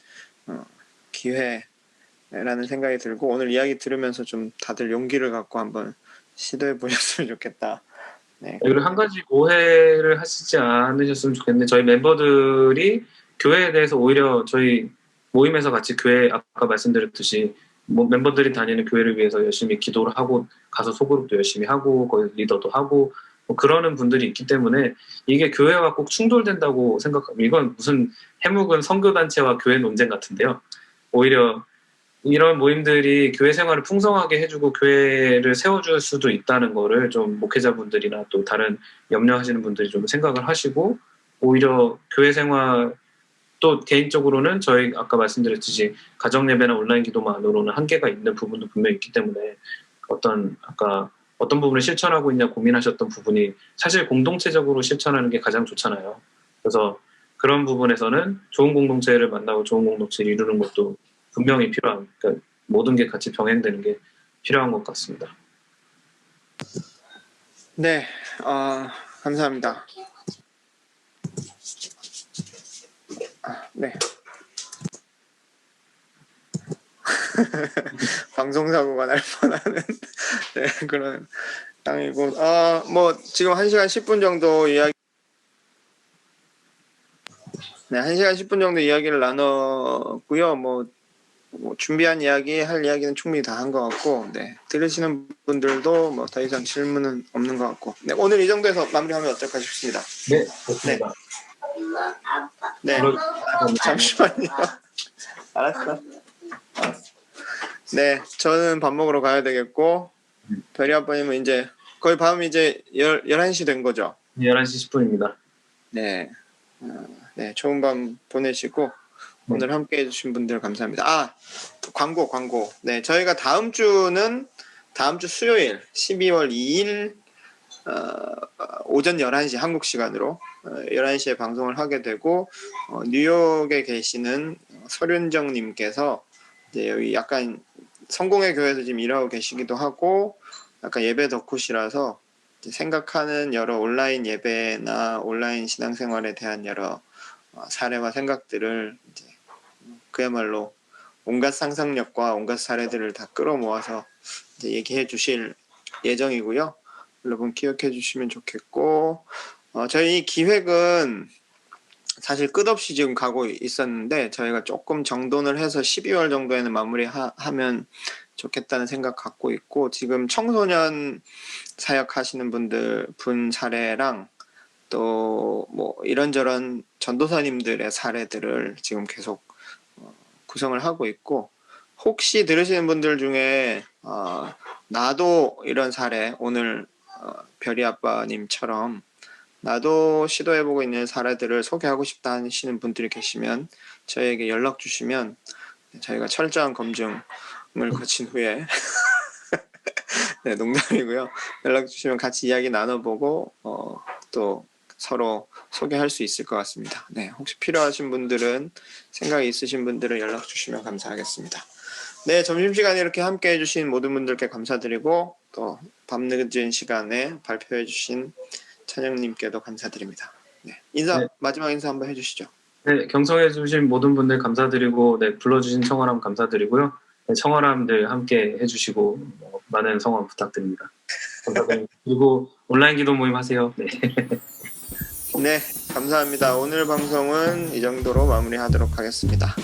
기회라는 생각이 들고 오늘 이야기 들으면서 좀 다들 용기를 갖고 한번 시도해 보셨으면 좋겠다. 네. 그리고 한 가지 오해를 하시지 않으셨으면 좋겠는데 저희 멤버들이 교회에 대해서 오히려 저희 모임에서 같이 교회 아까 말씀드렸듯이 뭐 멤버들이 다니는 교회를 위해서 열심히 기도를 하고 가서 소그룹도 열심히 하고 거기 리더도 하고 뭐 그러는 분들이 있기 때문에 이게 교회와 꼭 충돌된다고 생각하면 이건 무슨 해묵은 선교단체와 교회 논쟁 같은데요. 오히려 이런 모임들이 교회 생활을 풍성하게 해주고 교회를 세워줄 수도 있다는 거를 좀 목회자분들이나 또 다른 염려하시는 분들이 좀 생각을 하시고 오히려 교회 생활 또 개인적으로는 저희 아까 말씀드렸듯이 가정 예배나 온라인 기도만으로는 한계가 있는 부분도 분명히 있기 때문에 아까 어떤 부분을 실천하고 있냐 고민하셨던 부분이 사실 공동체적으로 실천하는 게 가장 좋잖아요. 그래서 그런 부분에서는 좋은 공동체를 만나고 좋은 공동체를 이루는 것도 분명히 그러니까 모든 게 같이 병행되는 게 필요한 것 같습니다. 네, 감사합니다. 네. 방송사고가 날 뻔하는 네, 그런 땅이고, 뭐 지금 1시간 10분 정도 이야기, 네, 1시간 10분 정도 이야기를 나눴고요. 뭐 준비한 이야기, 할 이야기는 충분히 다 한 것 같고, 네, 들으시는 분들도 뭐 더 이상 질문은 없는 것 같고, 네, 오늘 이 정도에서 마무리하면 어떨까 싶습니다. 네, 좋습니다. 네, 잠시만요. 알았어. 네, 저는 밥 먹으러 가야 되겠고, 별이 아빠님은 이제 거의 밤 이제 11시 된 거죠? 11시 10분입니다. 네. 네, 좋은 밤 보내시고, 오늘 함께 해주신 분들 감사합니다. 광고. 네, 저희가 다음 주 수요일 12월 2일 오전 11시 한국 시간으로 11시에 방송을 하게 되고, 뉴욕에 계시는 설윤정님께서 이제 여기 약간 성공의 교회에서 지금 일하고 계시기도 하고, 약간 예배 덕후시라서 생각하는 여러 온라인 예배나 온라인 신앙생활에 대한 여러 사례와 생각들을 이제 그야말로 온갖 상상력과 온갖 사례들을 다 끌어모아서 이제 얘기해 주실 예정이고요. 여러분 기억해 주시면 좋겠고, 저희 기획은 사실 끝없이 지금 가고 있었는데 저희가 조금 정돈을 해서 12월 정도에는 마무리하면 좋겠다는 생각 갖고 있고, 지금 청소년 사역하시는 분 사례랑 또 뭐 이런저런 전도사님들의 사례들을 지금 계속 구성을 하고 있고, 혹시 들으시는 분들 중에 나도 이런 사례, 오늘 별이 아빠님처럼 나도 시도해보고 있는 사례들을 소개하고 싶다 하시는 분들이 계시면 저희에게 연락 주시면 저희가 철저한 검증을 거친 후에 네, 농담이고요. 연락 주시면 같이 이야기 나눠보고 또 서로 소개할 수 있을 것 같습니다. 네, 혹시 필요하신 분들은, 생각이 있으신 분들은 연락 주시면 감사하겠습니다. 네, 점심시간에 이렇게 함께 해주신 모든 분들께 감사드리고, 또 밤늦은 시간에 발표해주신 찬영님께도 감사드립니다. 네, 네. 마지막 인사 한번 해주시죠. 네, 경청해주신 모든 분들 감사드리고, 네, 불러주신 청어람 감사드리고요. 네, 청어람들 함께 해주시고 많은 성원 부탁드립니다. 감사드립니다. 그리고 온라인 기도 모임 하세요. 네. 네, 감사합니다. 오늘 방송은 이 정도로 마무리하도록 하겠습니다.